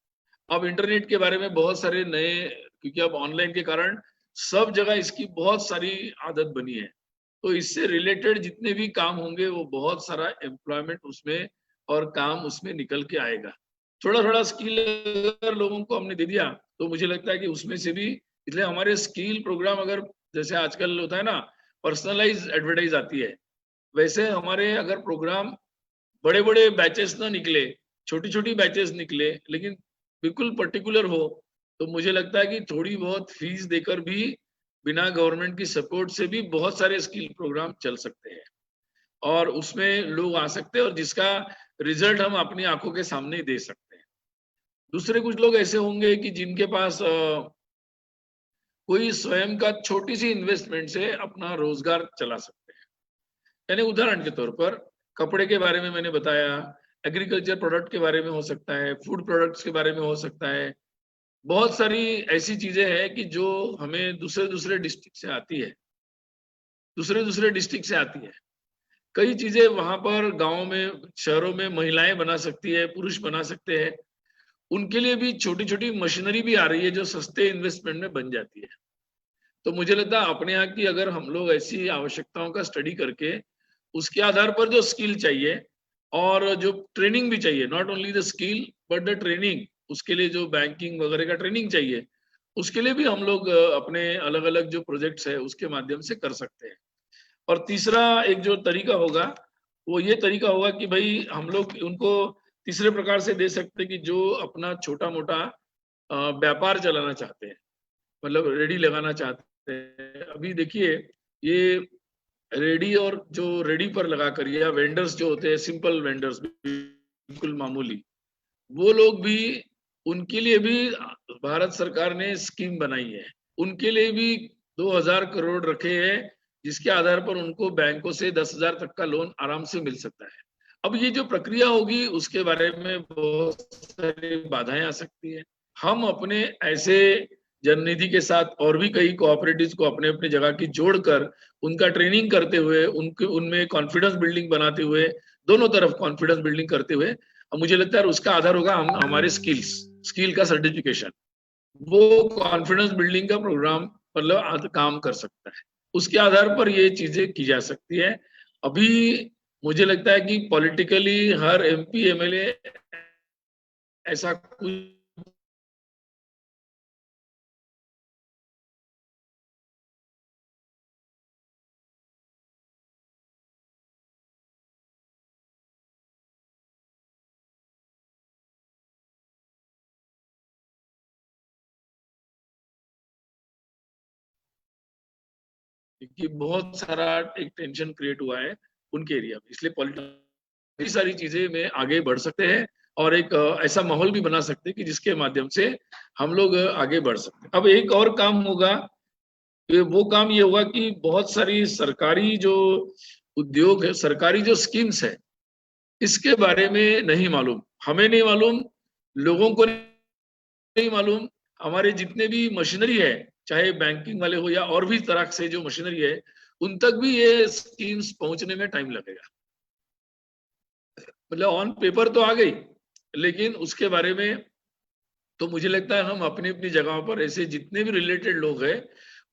अब इंटरनेट के बारे में बहुत सारे नए, क्योंकि अब ऑनलाइन के कारण सब जगह इसकी बहुत सारी आदत बनी है, तो इससे रिलेटेड जितने भी काम होंगे वो बहुत सारा एम्प्लॉयमेंट उसमें और काम उसमें निकल के आएगा. थोड़ा थोड़ा स्किल अगर लोगों को हमने दे दिया तो मुझे लगता है कि उसमें से भी, इसलिए हमारे स्किल प्रोग्राम अगर जैसे आजकल होता है ना, पर्सनलाइज एडवर्टाइज आती है, वैसे हमारे अगर प्रोग्राम बड़े बड़े बैचेस ना निकले, छोटी छोटी बैचेस निकले, लेकिन बिल्कुल पर्टिकुलर हो, तो मुझे लगता है कि थोड़ी बहुत फीस देकर भी, बिना गवर्नमेंट की सपोर्ट से भी बहुत सारे स्किल प्रोग्राम चल सकते हैं, और उसमें लोग आ सकते हैं, और जिसका रिजल्ट हम अपनी आंखों के सामने दे सकते हैं. दूसरे कुछ लोग ऐसे होंगे कि जिनके पास कोई स्वयं का छोटी सी इन्वेस्टमेंट से अपना रोजगार चला सकते हैं. यानी उदाहरण के तौर पर कपड़े के बारे में मैंने बताया, एग्रीकल्चर प्रोडक्ट के बारे में हो सकता है, फूड प्रोडक्ट्स के बारे में हो सकता है. बहुत सारी ऐसी चीजें हैं कि जो हमें दूसरे डिस्ट्रिक्ट से आती है, दूसरे डिस्ट्रिक्ट से आती है. कई चीजें वहां पर गाँव में, शहरों में महिलाएं बना सकती है, पुरुष बना सकते हैं. उनके लिए भी छोटी छोटी मशीनरी भी आ रही है जो सस्ते इन्वेस्टमेंट में बन जाती है. तो मुझे लगता है अपने यहाँ की अगर हम लोग ऐसी आवश्यकताओं का स्टडी करके उसके आधार पर जो स्किल चाहिए और जो ट्रेनिंग भी चाहिए, not only the skill but the training, उसके लिए जो बैंकिंग वगैरह का ट्रेनिंग चाहिए, उसके लिए भी हम लोग अपने अलग अलग जो प्रोजेक्ट्स है उसके माध्यम से कर सकते हैं। और तीसरा एक जो तरीका होगा वो ये तरीका होगा कि भाई हम लोग उनको तीसरे प्रकार से दे सकते हैं कि जो अपना छोटा मोटा व्यापार चलाना चाहते हैं, मतलब रेडी लगाना चाहते हैं। अभी देखिए ये रेडी और जो रेडी पर लगाकर, या वेंडर्स जो होते हैं सिंपल वेंडर्स बिल्कुल मामूली, वो लोग भी, उनके लिए भी भारत सरकार ने स्कीम बनाई है। उनके लिए भी 2000 करोड़ रखे हैं, जिसके आधार पर उनको बैंकों से 10,000 तक का लोन आराम से मिल सकता है। अब ये जो प्रक्रिया होगी उसके बारे में बहुत सारी बाधाएं आ सकती है। हम अपने ऐसे जननिधि के साथ और भी कई कोऑपरेटिव्स को अपने अपने जगह की जोड़कर उनका ट्रेनिंग करते हुए, उनके उनमें कॉन्फिडेंस बिल्डिंग बनाते हुए, दोनों तरफ कॉन्फिडेंस बिल्डिंग करते हुए, अब मुझे लगता है उसका आधार होगा हम हमारे स्किल का सर्टिफिकेशन। वो कॉन्फिडेंस बिल्डिंग का प्रोग्राम मतलब काम कर सकता है, उसके आधार पर ये चीजें की जा सकती है। अभी मुझे लगता है कि पॉलिटिकली हर MP MLA ऐसा कुछ कि बहुत सारा एक टेंशन क्रिएट हुआ है उनके एरिया में, इसलिए पॉलिटिकल सारी चीजें में आगे बढ़ सकते हैं और एक ऐसा माहौल भी बना सकते हैं कि जिसके माध्यम से हम लोग आगे बढ़ सकते हैं। अब एक और काम होगा, वो काम ये होगा कि बहुत सारी सरकारी जो उद्योग है, सरकारी जो स्कीम्स है, इसके बारे में नहीं मालूम, हमें नहीं मालूम, लोगों को नहीं मालूम। हमारे जितने भी मशीनरी है, चाहे बैंकिंग वाले हो या और भी तरह से जो मशीनरी है, उन तक भी ये स्कीम्स पहुंचने में टाइम लगेगा। मतलब ऑन पेपर तो आ गई, लेकिन उसके बारे में तो मुझे लगता है हम अपनी अपनी जगहों पर ऐसे जितने भी रिलेटेड लोग हैं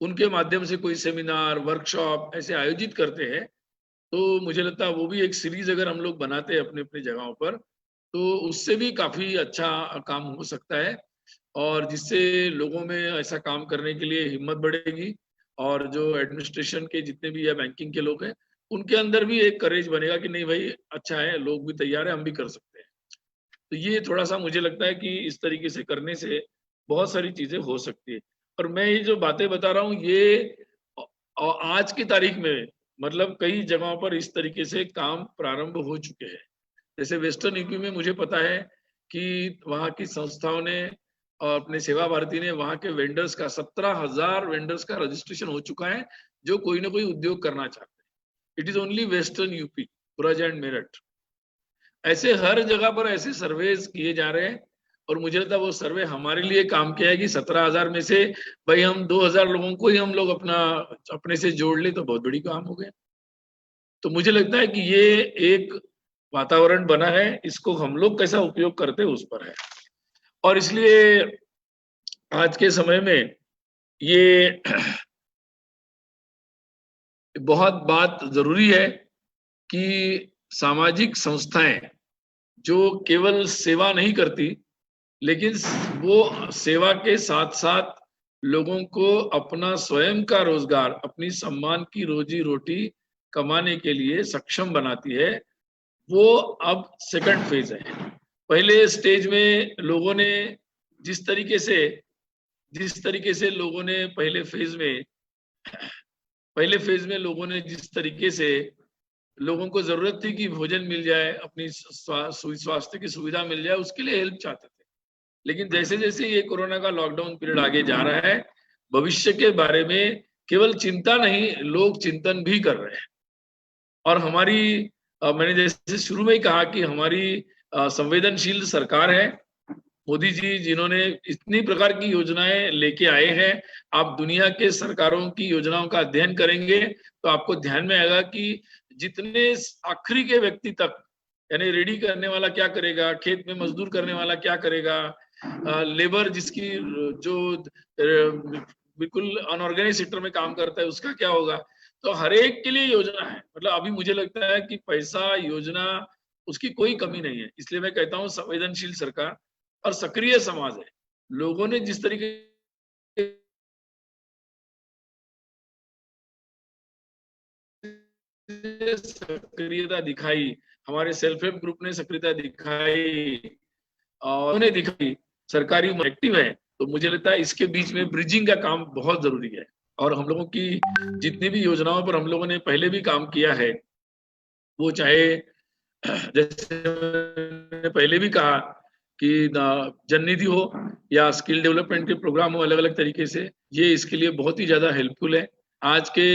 उनके माध्यम से कोई सेमिनार, वर्कशॉप ऐसे आयोजित करते हैं, तो मुझे लगता है वो भी एक सीरीज अगर हम लोग बनाते हैं अपनी अपनी जगहों पर, तो उससे भी काफी अच्छा काम हो सकता है, और जिससे लोगों में ऐसा काम करने के लिए हिम्मत बढ़ेगी, और जो एडमिनिस्ट्रेशन के जितने भी या बैंकिंग के लोग हैं उनके अंदर भी एक करेज बनेगा कि नहीं भाई अच्छा है, लोग भी तैयार है, हम भी कर सकते हैं। तो ये थोड़ा सा मुझे लगता है कि इस तरीके से करने से बहुत सारी चीजें हो सकती है। और मैं ये जो बातें बता रहा हूँ ये आज की तारीख में मतलब कई जगहों पर इस तरीके से काम प्रारंभ हो चुके हैं। जैसे वेस्टर्न यूपी में मुझे पता है कि वहाँ की संस्थाओं ने और अपने सेवा भारती ने वहाँ के वेंडर्स का 17,000 वेंडर्स का रजिस्ट्रेशन हो चुका है जो कोई ना कोई उद्योग करना चाहते हैं। It is only western UP, पुराज एंड मेरठ। ऐसे हर जगह पर ऐसे सर्वेज किए जा रहे हैं, और मुझे लगता है वो सर्वे हमारे लिए काम किया है कि 17,000 में से भाई हम 2,000 लोगों को ही हम लोग अपने से जोड़ ले तो बहुत बड़ी काम हो गया। तो मुझे लगता है कि ये एक वातावरण बना है, इसको हम लोग कैसा उपयोग करते हैं उस पर है। और इसलिए आज के समय में ये बहुत बात जरूरी है कि सामाजिक संस्थाएं जो केवल सेवा नहीं करती, लेकिन वो सेवा के साथ साथ लोगों को अपना स्वयं का रोजगार, अपनी सम्मान की रोजी रोटी कमाने के लिए सक्षम बनाती है, वो अब सेकंड फेज है। पहले स्टेज में लोगों ने जिस तरीके से लोगों ने पहले फेज में लोगों ने जिस तरीके से लोगों को जरूरत थी कि भोजन मिल जाए, अपनी स्वास्थ्य की सुविधा मिल जाए, उसके लिए हेल्प चाहते थे। लेकिन जैसे जैसे ये कोरोना का लॉकडाउन पीरियड आगे जा रहा है, भविष्य के बारे में केवल चिंता नहीं, लोग चिंतन भी कर रहे हैं। और हमारी मैंने जैसे शुरू में ही कहा कि हमारी संवेदनशील सरकार है, मोदी जी जिन्होंने इतनी प्रकार की योजनाएं लेके आए हैं। आप दुनिया के सरकारों की योजनाओं का अध्ययन करेंगे तो आपको ध्यान में आएगा कि जितने आखिरी के व्यक्ति तक, यानी रेडी करने वाला क्या करेगा, खेत में मजदूर करने वाला क्या करेगा, लेबर जिसकी जो बिल्कुल अनऑर्गेनाइज सेक्टर में काम करता है उसका क्या होगा। तो हर एक के लिए योजना है। मतलब अभी मुझे लगता है कि पैसा, योजना उसकी कोई कमी नहीं है। इसलिए मैं कहता हूं संवेदनशील सरकार और सक्रिय समाज है। लोगों ने जिस तरीके सक्रियता दिखाई, हमारे सेल्फ हेल्प ग्रुप ने सक्रियता दिखाई और उन्हें दिखाई, सरकारी एक्टिव है, तो मुझे लगता है इसके बीच में ब्रिजिंग का काम बहुत जरूरी है। और हम लोगों की जितनी भी योजनाओं पर हम लोगों ने पहले भी काम किया है, वो चाहे जैसे मैंने पहले भी कहा कि जन निधि हो या स्किल डेवलपमेंट के प्रोग्राम हो, अलग अलग तरीके से, ये इसके लिए बहुत ही ज्यादा हेल्पफुल है। आज के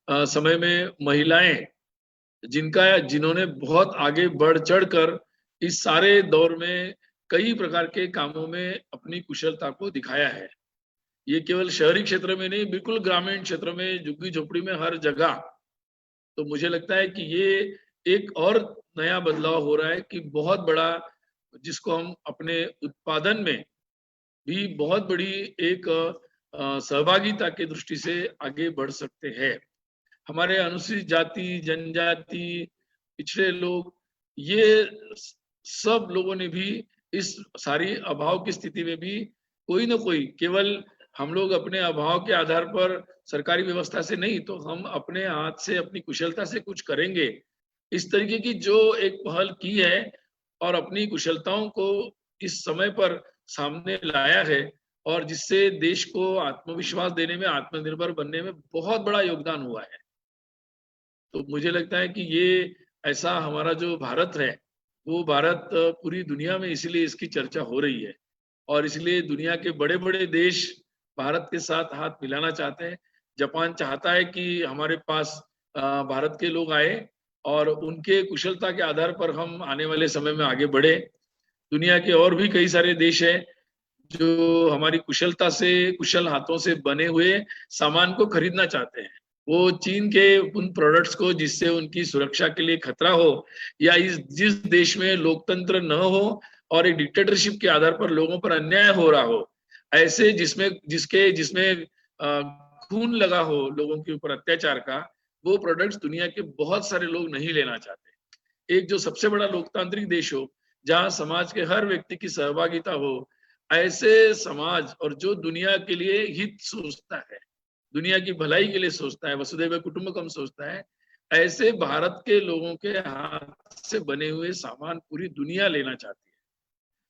समय में महिलाएं जिन्होंने बहुत आगे बढ़ चढ़ कर इस सारे दौर में कई प्रकार के कामों में अपनी कुशलता को दिखाया है। ये केवल शहरी क्षेत्र में नहीं, बिल्कुल ग्रामीण क्षेत्र में, झुग्गी झोपड़ी में, हर जगह। तो मुझे लगता है कि ये एक और नया बदलाव हो रहा है कि बहुत बड़ा, जिसको हम अपने उत्पादन में भी बहुत बड़ी एक सहभागिता की दृष्टि से आगे बढ़ सकते हैं। हमारे अनुसूचित जाति, जनजाति, पिछड़े लोग, ये सब लोगों ने भी इस सारी अभाव की स्थिति में भी कोई ना कोई, केवल हम लोग अपने अभाव के आधार पर सरकारी व्यवस्था से नहीं, तो हम अपने हाथ से, अपनी कुशलता से कुछ करेंगे, इस तरीके की जो एक पहल की है और अपनी कुशलताओं को इस समय पर सामने लाया है, और जिससे देश को आत्मविश्वास देने में, आत्मनिर्भर बनने में बहुत बड़ा योगदान हुआ है। तो मुझे लगता है कि ये ऐसा हमारा जो भारत है, वो भारत पूरी दुनिया में इसलिए इसकी चर्चा हो रही है, और इसलिए दुनिया के बड़े बड़े देश भारत के साथ हाथ मिलाना चाहते हैं। जापान चाहता है कि हमारे पास भारत के लोग आए और उनके कुशलता के आधार पर हम आने वाले समय में आगे बढ़े। दुनिया के और भी कई सारे देश हैं जो हमारी कुशलता से, कुशल हाथों से बने हुए सामान को खरीदना चाहते हैं। वो चीन के उन प्रोडक्ट्स को जिससे उनकी सुरक्षा के लिए खतरा हो, या जिस देश में लोकतंत्र न हो और एक डिक्टेटरशिप के आधार पर लोगों पर अन्याय हो रहा हो, ऐसे जिसमें खून लगा हो लोगों के ऊपर अत्याचार का, वो प्रोडक्ट्स दुनिया के बहुत सारे लोग नहीं लेना चाहते। एक जो सबसे बड़ा लोकतांत्रिक देश हो, जहां समाज के हर व्यक्ति की सहभागिता हो, ऐसे समाज, और जो दुनिया के लिए हित सोचता है, दुनिया की भलाई के लिए सोचता है, वसुधैव कुटुंबकम सोचता है, ऐसे भारत के लोगों के हाथ से बने हुए सामान पूरी दुनिया लेना चाहती है।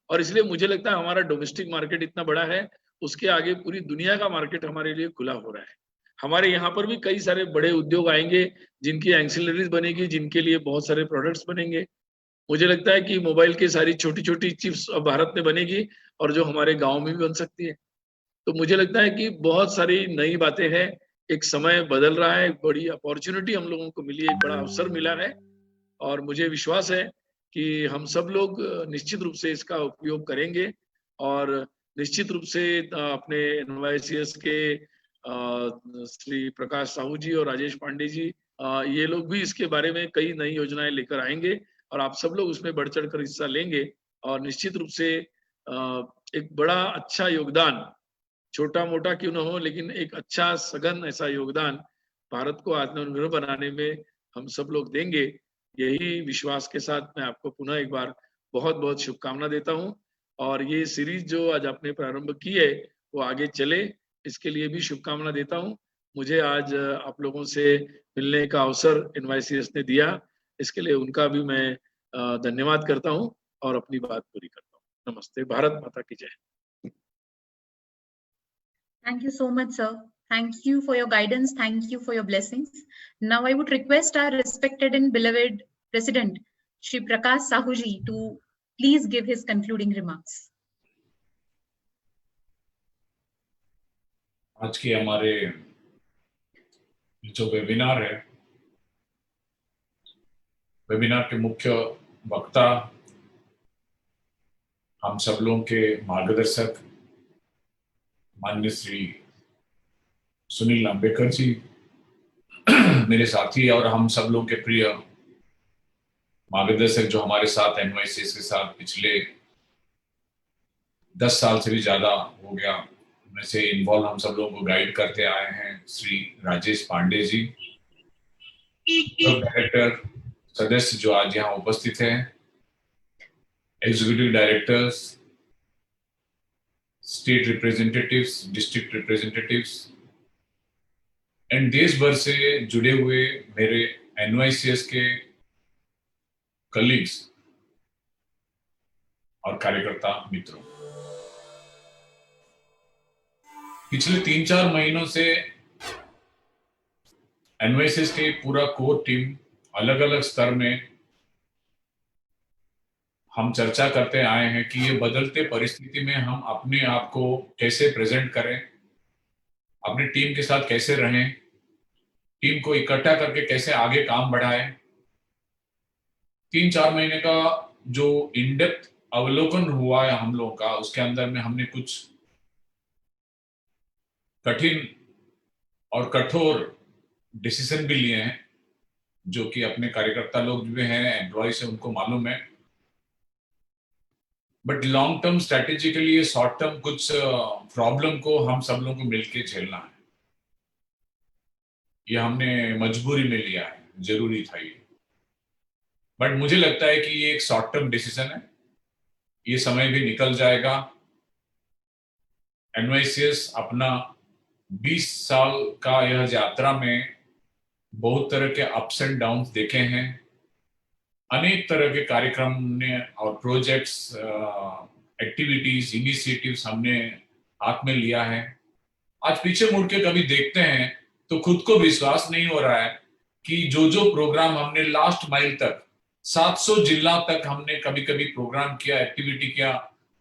और इसलिए मुझे लगता है हमारा डोमेस्टिक मार्केट इतना बड़ा है, उसके आगे पूरी दुनिया का मार्केट हमारे लिए खुला हो रहा है। हमारे यहाँ पर भी कई सारे बड़े उद्योग आएंगे, जिनकी एंसिलरीज बनेगी, जिनके लिए बहुत सारे प्रोडक्ट्स बनेंगे। मुझे लगता है कि मोबाइल की सारी छोटी छोटी चिप्स अब भारत में बनेगी, और जो हमारे गाँव में भी बन सकती है। तो मुझे लगता है कि बहुत सारी नई बातें हैं, एक समय बदल रहा है, एक बड़ी अपॉर्चुनिटी हम लोगों को मिली है, एक बड़ा अवसर मिला है, और मुझे विश्वास है कि हम सब लोग निश्चित रूप से इसका उपयोग करेंगे, और निश्चित रूप से अपने NYCS के श्री प्रकाश साहू जी और राजेश पांडे जी, ये लोग भी इसके बारे में कई नई योजनाएं लेकर आएंगे, और आप सब लोग उसमें बढ़ चढ़ कर हिस्सा लेंगे, और निश्चित रूप से एक बड़ा अच्छा योगदान, छोटा मोटा क्यों ना हो, लेकिन एक अच्छा सघन ऐसा योगदान भारत को आत्मनिर्भर बनाने में हम सब लोग देंगे। यही विश्वास के साथ मैं आपको पुनः एक बार बहुत बहुत शुभकामना देता हूं, और ये सीरीज जो आज आपने प्रारंभ की है वो आगे चले, इसके लिए भी शुभकामना देता हूं। मुझे आज आप लोगों से मिलने का अवसर NYCS ने दिया, इसके लिए उनका भी मैं धन्यवाद करता हूं और अपनी बात पूरी करता हूं। नमस्ते। भारत माता की जय।
Thank you so much, sir. Thank you for your guidance. Thank you for your blessings. Now I would request our respected and beloved President, Shri Prakash Sahu ji, to please give his concluding remarks.
आज के हमारे जो webinar है, webinar के मुख्य वक्ता हम सब लोगों के मार्गदर्शक माननीय श्री सुनील नाम्बेकर जी, मेरे साथी और हम सब लोगों के प्रिय मार्गदर्शक, जो हमारे साथ NYCS के साथ पिछले 10 साल से भी ज्यादा हो गया में से इन्वॉल्व हम सब लोगों को गाइड करते आए हैं, श्री राजेश पांडे जी, डायरेक्टर सदस्य जो आज यहाँ उपस्थित हैं, executive directors, state representatives, district representatives and देश भर से जुड़े हुए मेरे NYCS के कलीग्स और कार्यकर्ता मित्रों, पिछले 3-4 महीनों से NYCS के पूरा कोर टीम अलग अलग स्तर में हम चर्चा करते आए हैं कि ये बदलते परिस्थिति में हम अपने आप को कैसे प्रेजेंट करें, अपनी टीम के साथ कैसे रहें, टीम को इकट्ठा करके कैसे आगे काम बढ़ाएं। 3-4 महीने का जो इन डेप्थ अवलोकन हुआ है हम लोगों का, उसके अंदर में हमने कुछ कठिन और कठोर डिसीजन भी लिए हैं, जो कि अपने कार्यकर्ता लोग भी हैं, एम्प्लॉयज है, उनको मालूम है। बट लॉन्ग टर्म स्ट्रेटेजी के लिए शॉर्ट टर्म कुछ प्रॉब्लम को हम सब लोगों को मिलकर झेलना है। ये हमने मजबूरी में लिया है, जरूरी था ये। बट मुझे लगता है कि ये एक शॉर्ट टर्म डिसीजन है, ये समय भी निकल जाएगा। NYCS अपना 20 साल का यह यात्रा में बहुत तरह के अप्स एंड डाउन्स देखे हैं, अनेक तरह के कार्यक्रम ने और प्रोजेक्ट्स, एक्टिविटीज, इनिशिएटिव्स हमने हाथ में लिया है। आज पीछे मुड़ के कभी देखते हैं तो खुद को विश्वास नहीं हो रहा है कि जो प्रोग्राम हमने लास्ट माइल तक 700 जिला तक हमने कभी कभी प्रोग्राम किया, एक्टिविटी किया,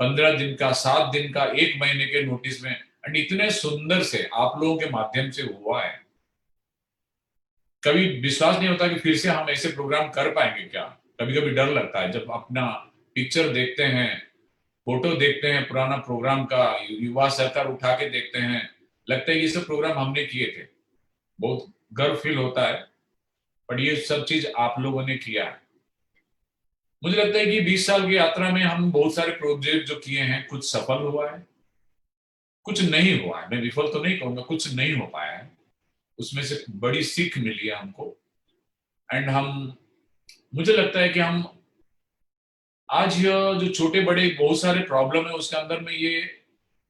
15 दिन का, 7 दिन का, 1 महीने के नोटिस में, एंड इतने सुंदर से आप लोगों के माध्यम से हुआ है। कभी विश्वास नहीं होता कि फिर से हम ऐसे प्रोग्राम कर पाएंगे क्या। कभी कभी डर लगता है जब अपना पिक्चर देखते हैं, फोटो देखते हैं पुराना प्रोग्राम का, युवा सरकार उठा के देखते हैं, लगता है ये सब प्रोग्राम हमने किए थे, बहुत गर्व फील होता है। पर ये सब चीज आप लोगों ने किया है। मुझे लगता है कि 20 साल की यात्रा में हम बहुत सारे प्रोजेक्ट जो किए हैं, कुछ सफल हुआ है, कुछ नहीं हुआ है। मैं विफल तो नहीं कहूंगा, कुछ नहीं हो पाया है। उसमें से बड़ी सीख मिली है हमको। एंड मुझे लगता है कि हम आज यह जो छोटे बड़े बहुत सारे प्रॉब्लम है उसके अंदर में ये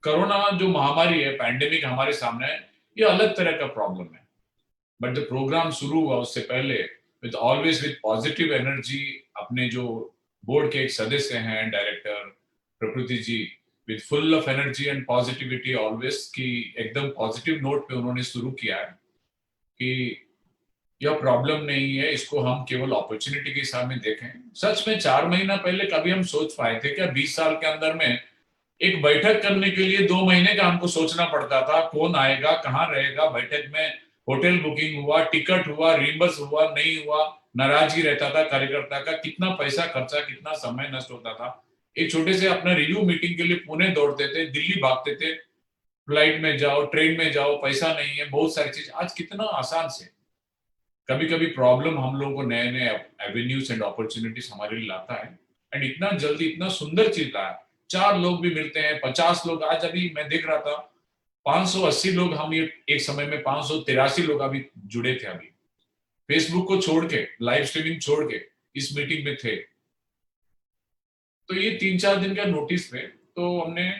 कोरोना जो महामारी है, पैंडेमिक हमारे सामने है, ये अलग तरह का प्रॉब्लम है। बट जब प्रोग्राम शुरू हुआ उससे पहले विद पॉजिटिव एनर्जी, अपने जो बोर्ड के एक सदस्य हैं director Prakriti ji, with full of energy and positivity always, की एकदम पॉजिटिव नोट पे उन्होंने शुरू किया है कि यह प्रॉब्लम नहीं है, इसको हम केवल अपॉर्चुनिटी के हिसाब में देखें। सच में 4 महीना पहले कभी हम सोच पाए थे क्या 20 साल के अंदर में एक बैठक करने के लिए 2 महीने का हमको सोचना पड़ता था, कौन आएगा, कहाँ रहेगा बैठक में, होटल बुकिंग हुआ, टिकट हुआ, रिम्बर्स हुआ, नहीं हुआ, नाराजगी रहता था कार्यकर्ता का, कितना पैसा खर्चा, कितना समय नष्ट होता था। एक छोटे से अपना रिव्यू मीटिंग के लिए पुणे दौड़ते थे, दिल्ली भागते थे, फ्लाइट में जाओ, ट्रेन में जाओ, पैसा नहीं है, बहुत सारी चीज। आज कितना आसान से, कभी कभी प्रॉब्लम हम लोगों को नए नए एवेन्यूज एंड अपॉर्चुनिटीज हमारे लिए लाता है, एंड इतना जल्दी इतना सुंदर चीज लाया। 4 लोग भी मिलते हैं, 50 लोग। आज अभी मैं देख रहा था 580 लोग, हम ये एक समय में 583 लोग अभी जुड़े थे, अभी फेसबुक को छोड़ के, लाइव स्ट्रीमिंग छोड़ के इस मीटिंग में थे। तो ये 3-4 दिन का नोटिस पे तो हमने,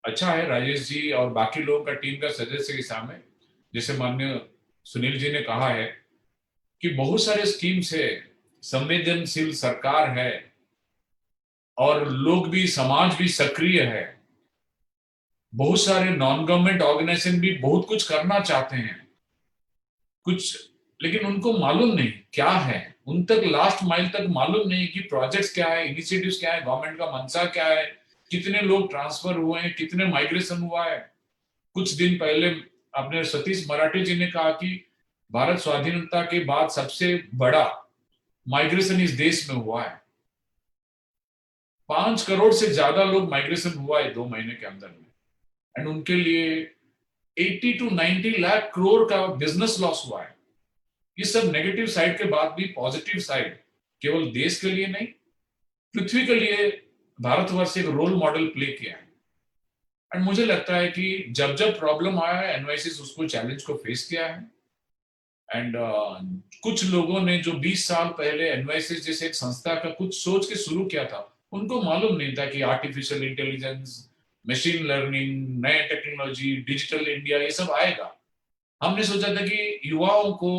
अच्छा है राजेश जी और बाकी लोगों का, टीम का सदस्य के सामने, जैसे माननीय सुनील जी ने कहा है कि बहुत सारे स्कीम्स है, संवेदनशील सरकार है और लोग भी, समाज भी सक्रिय है, बहुत सारे नॉन गवर्नमेंट ऑर्गेनाइजेशन भी बहुत कुछ करना चाहते हैं कुछ, लेकिन उनको मालूम नहीं क्या है, उन तक लास्ट माइल तक मालूम नहीं कि प्रोजेक्ट्स क्या है, इनिशिएटिव्स क्या है, गवर्नमेंट का मंशा क्या है, कितने लोग ट्रांसफर हुए हैं, कितने माइग्रेशन हुआ है। कुछ दिन पहले अपने सतीश मराठी जी ने कहा कि भारत स्वाधीनता के बाद सबसे बड़ा माइग्रेशन इस देश में हुआ है। 5 करोड़ से ज्यादा लोग माइग्रेशन हुआ है 2 महीने के अंदर में, एंड उनके लिए 80 to 90 लाख करोड़ का बिजनेस लॉस हुआ है। ये सब नेगेटिव साइड के बाद भी पॉजिटिव साइड, केवल देश के लिए नहीं, पृथ्वी के लिए भारतवर्ष एक रोल मॉडल प्ले किया है। एंड मुझे लगता है कि जब जब प्रॉब्लम आया है, NYCS उसको चैलेंज को फेस किया है, एंड कुछ लोगों ने जो 20 साल पहले एनवाइसिस जैसे एक संस्था का कुछ सोच के शुरू किया था, उनको मालूम नहीं था कि आर्टिफिशियल इंटेलिजेंस, मशीन लर्निंग, नए टेक्नोलॉजी, डिजिटल इंडिया ये सब आएगा। हमने सोचा था कि युवाओं को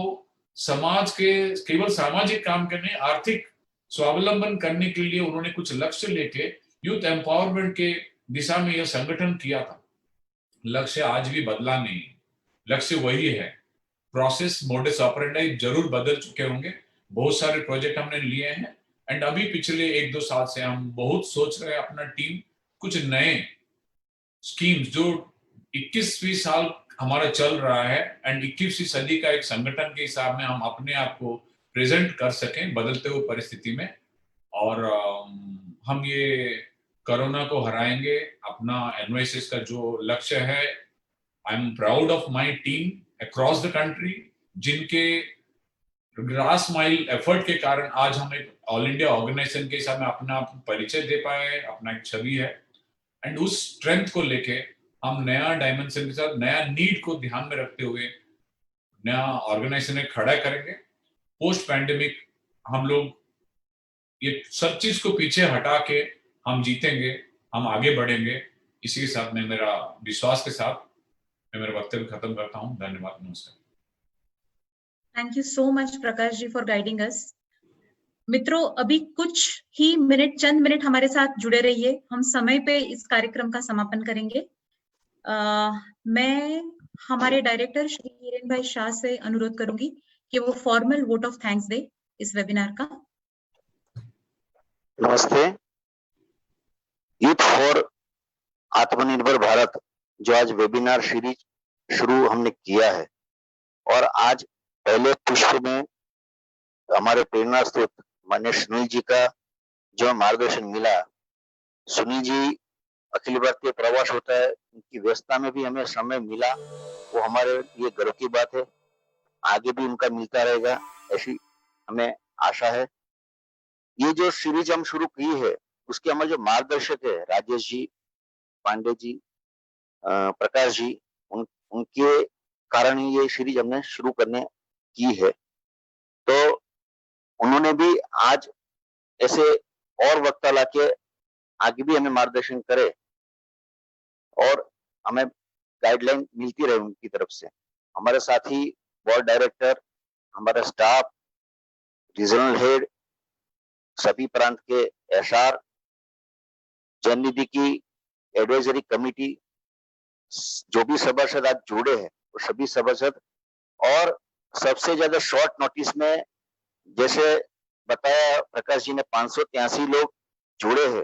समाज के केवल सामाजिक काम करने, आर्थिक स्वावलंबन करने के लिए उन्होंने कुछ लक्ष्य लेके यूथ एम्पावरमेंट के दिशा में यह संगठन किया था। लक्ष्य आज भी बदला नहीं, लक्ष्य वही है। प्रोसेस, मोडस ऑपरेंडी जरूर बदल चुके होंगे। बहुत सारे प्रोजेक्ट हमने लिए हैं एंड अभी पिछले 1-2 साल से हम बहुत सोच रहे हैं, अपना टीम कुछ नए स्कीम्स जो 21वीं साल हमारा चल रहा है एंड 21वीं सदी का एक संगठन के हिसाब में हम अपने आप को प्रेजेंट कर सकें बदलते हुए परिस्थिति में। और हम ये कोरोना को हराएंगे। अपना एनवाइसिस का जो लक्ष्य है, I am proud of my team across the country, जिनके ग्रास माइल एफर्ट के कारण आज हम एक ऑल इंडिया ऑर्गेनाइजेशन के हिसाब में अपना परिचय दे पाए, अपना एक छवि है। एंड उस स्ट्रेंथ को लेके हम नया डायमेंशन के साथ, नया नीड को ध्यान में रखते हुए नया ऑर्गेनाइजेशन खड़ा करेंगे। पोस्ट पैंडेमिक हम लोग ये सब चीज को पीछे हटा के हम जीतेंगे, हम आगे बढ़ेंगे। इसी के साथ में मेरा विश्वास के साथ मैं मेरा वक्तव्य खत्म करता हूँ। धन्यवाद, नमस्कार।
Thank you so much Prakash ji for guiding us. मित्रों, अभी कुछ ही मिनट, चंद मिनट हमारे साथ जुड़े रहिए, हम समय पे इस कार्यक्रम का समापन करेंगे। मैं हमारे डायरेक्टर श्री हिरेन भाई शाह से अनुरोध करूंगी कि वो फॉर्मल वोट ऑफ थैंक्स दे इस वेबिनार का।
नमस्ते। यूथ फॉर आत्मनिर्भर भारत जो आज वेबिनार सीरीज शुरू हमने किया है, और आज पहले पुष्प में हमारे प्रेरणा स्रोत माननीय सुनील जी का जो मार्गदर्शन मिला। सुनील जी अखिल भारतीय प्रवास होता है, उनकी व्यस्तता में भी हमें समय मिला, वो हमारे लिए गर्व की बात है। आगे भी उनका मिलता रहेगा, ऐसी हमें आशा है। ये जो सीरीज हम शुरू की है, उसके हमारे जो मार्गदर्शक है राजेश जी, पांडे जी, प्रकाश जी, उनके कारण ही ये सीरीज हमने शुरू करने की है। तो उन्होंने भी आज ऐसे और वक्ता लाके आगे भी हमें मार्गदर्शन करे और हमें गाइडलाइन मिलती रहे उनकी तरफ से। हमारे साथी बोर्ड डायरेक्टर, हमारा स्टाफ, रीजनल हेड, सभी प्रांत के एचआर, जननिधि की एडवाइजरी कमेटी, जो भी सभासद आज जुड़े हैं वो सभी सभासद, और सबसे ज्यादा शॉर्ट नोटिस में जैसे बताया प्रकाश जी ने 583 लोग जुड़े हैं,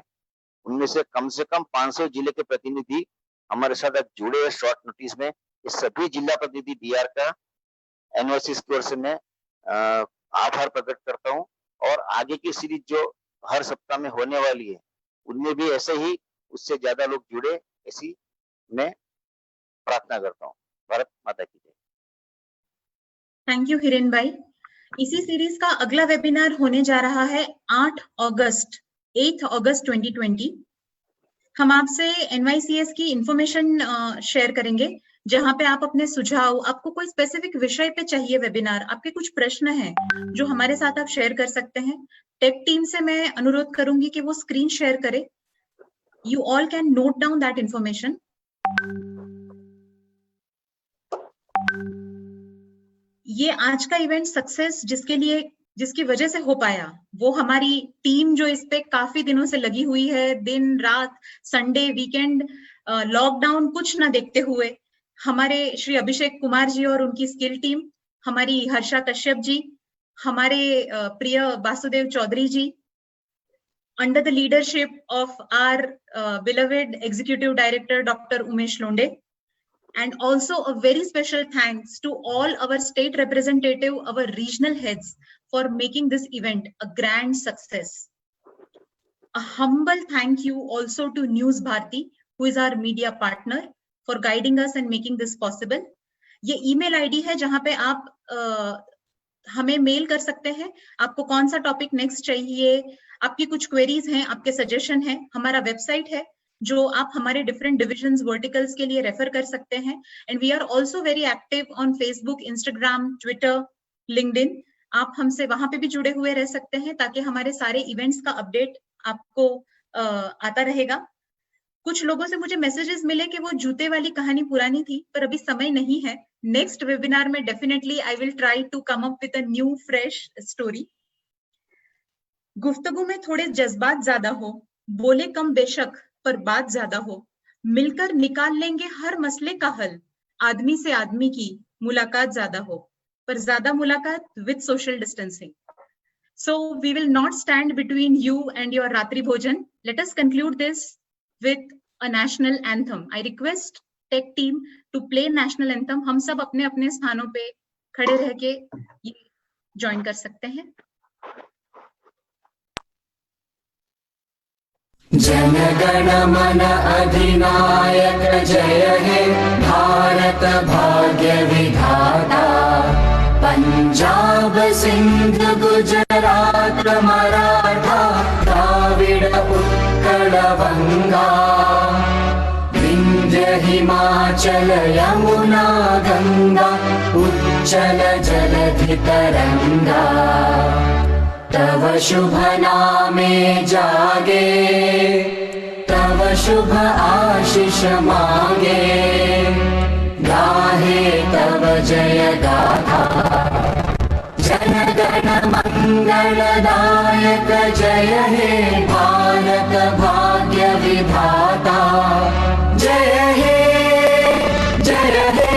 उनमें से कम 500 जिले के प्रतिनिधि हमारे साथ आज जुड़े हैं शॉर्ट नोटिस में। इस सभी जिला प्रतिनिधि बिहार का एनवाइसिस की ओर से मैं आभार प्रकट करता हूँ। और आगे की सीरीज जो हर सप्ताह में होने वाली है, उनमें भी ऐसे ही उससे ज्यादा लोग जुड़े, ऐसी मैं प्रार्थना करता हूँ। भारत माता की जय।
थैंक यू हिरेन भाई। इसी सीरीज का अगला वेबिनार होने जा रहा है 8 अगस्त 2020। हम आपसे एनवाईसीएस की इंफॉर्मेशन शेयर करेंगे, जहां पे आप अपने सुझाव, आपको कोई स्पेसिफिक विषय पे चाहिए वेबिनार, आपके कुछ प्रश्न हैं जो हमारे साथ आप शेयर कर सकते हैं। टेक टीम से मैं अनुरोध करूंगी कि वो स्क्रीन शेयर करे। You all can note down that information. ये आज का इवेंट सक्सेस जिसकी वजह से हो पाया, वो हमारी टीम जो इस पे काफी दिनों से लगी हुई है, दिन रात, संडे, वीकेंड, लॉकडाउन कुछ ना देखते हुए, हमारे श्री अभिषेक कुमार जी और उनकी स्किल टीम, हमारी हर्षा कश्यप जी, हमारे प्रिय Vasudev Chaudhary ji, under the leadership of our beloved executive director Dr. Umesh Londe, and also a very special thanks to all our state representative, our regional heads, for making this event a grand success. A humble thank you also to News Bharati, who is our media partner, for guiding us and making this possible. ये email ID है जहां पे आप हमें mail कर सकते हैं, आपको कौन सा टॉपिक नेक्स्ट चाहिए, आपकी कुछ क्वेरीज हैं, आपके सजेशन हैं। हमारा वेबसाइट है जो आप हमारे डिफरेंट डिविजन्स वर्टिकल्स के लिए रेफर कर सकते हैं। And we are also very active on Facebook, Instagram, Twitter, LinkedIn. आप हमसे वहां पे भी जुड़े हुए रह सकते हैं ताकि हमारे सारे इवेंट्स का अपडेट आपको आता रहेगा। कुछ लोगों से मुझे मैसेजेस मिले कि वो जूते वाली कहानी पुरानी थी, पर अभी समय नहीं है। नेक्स्ट वेबिनार में definitely I will try to come up with a new fresh story. गुफ्तगू में थोड़े जज्बात ज्यादा हो, बोले कम बेशक पर बात ज्यादा हो, मिलकर निकाल लेंगे हर मसले का हल। आदमी से आदमी की मुलाकात ज्यादा हो, पर ज्यादा मुलाकात with social distancing. So we will not stand between you and your Ratri Bhojan. Let us conclude this with a national anthem. I request tech team to play national anthem. हम सब अपने अपने स्थानों पे खड़े रह के ये ज्वाइन कर सकते हैं।
जन गण मन अधिनायक जय हे भारत भाग्य विधाता। पंजाब सिंध गुजरात मराठा द्राविड उत्कल बंगा। विंध्य हिमाचल यमुना गंगा उच्चल जलधि तरंगा। तव शुभ नामे जागे, तव शुभ आशीष मांगे। गाहे तव जय गाथा, जन गण मंगलदायक जय हे भारत भाग्य विधाता। जय हे जय हे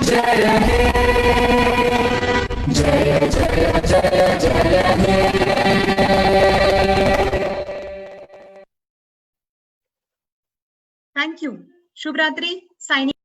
जय हे जय जय जय जय हे।
Thank you. शुभ रात्रि। साइनिंग।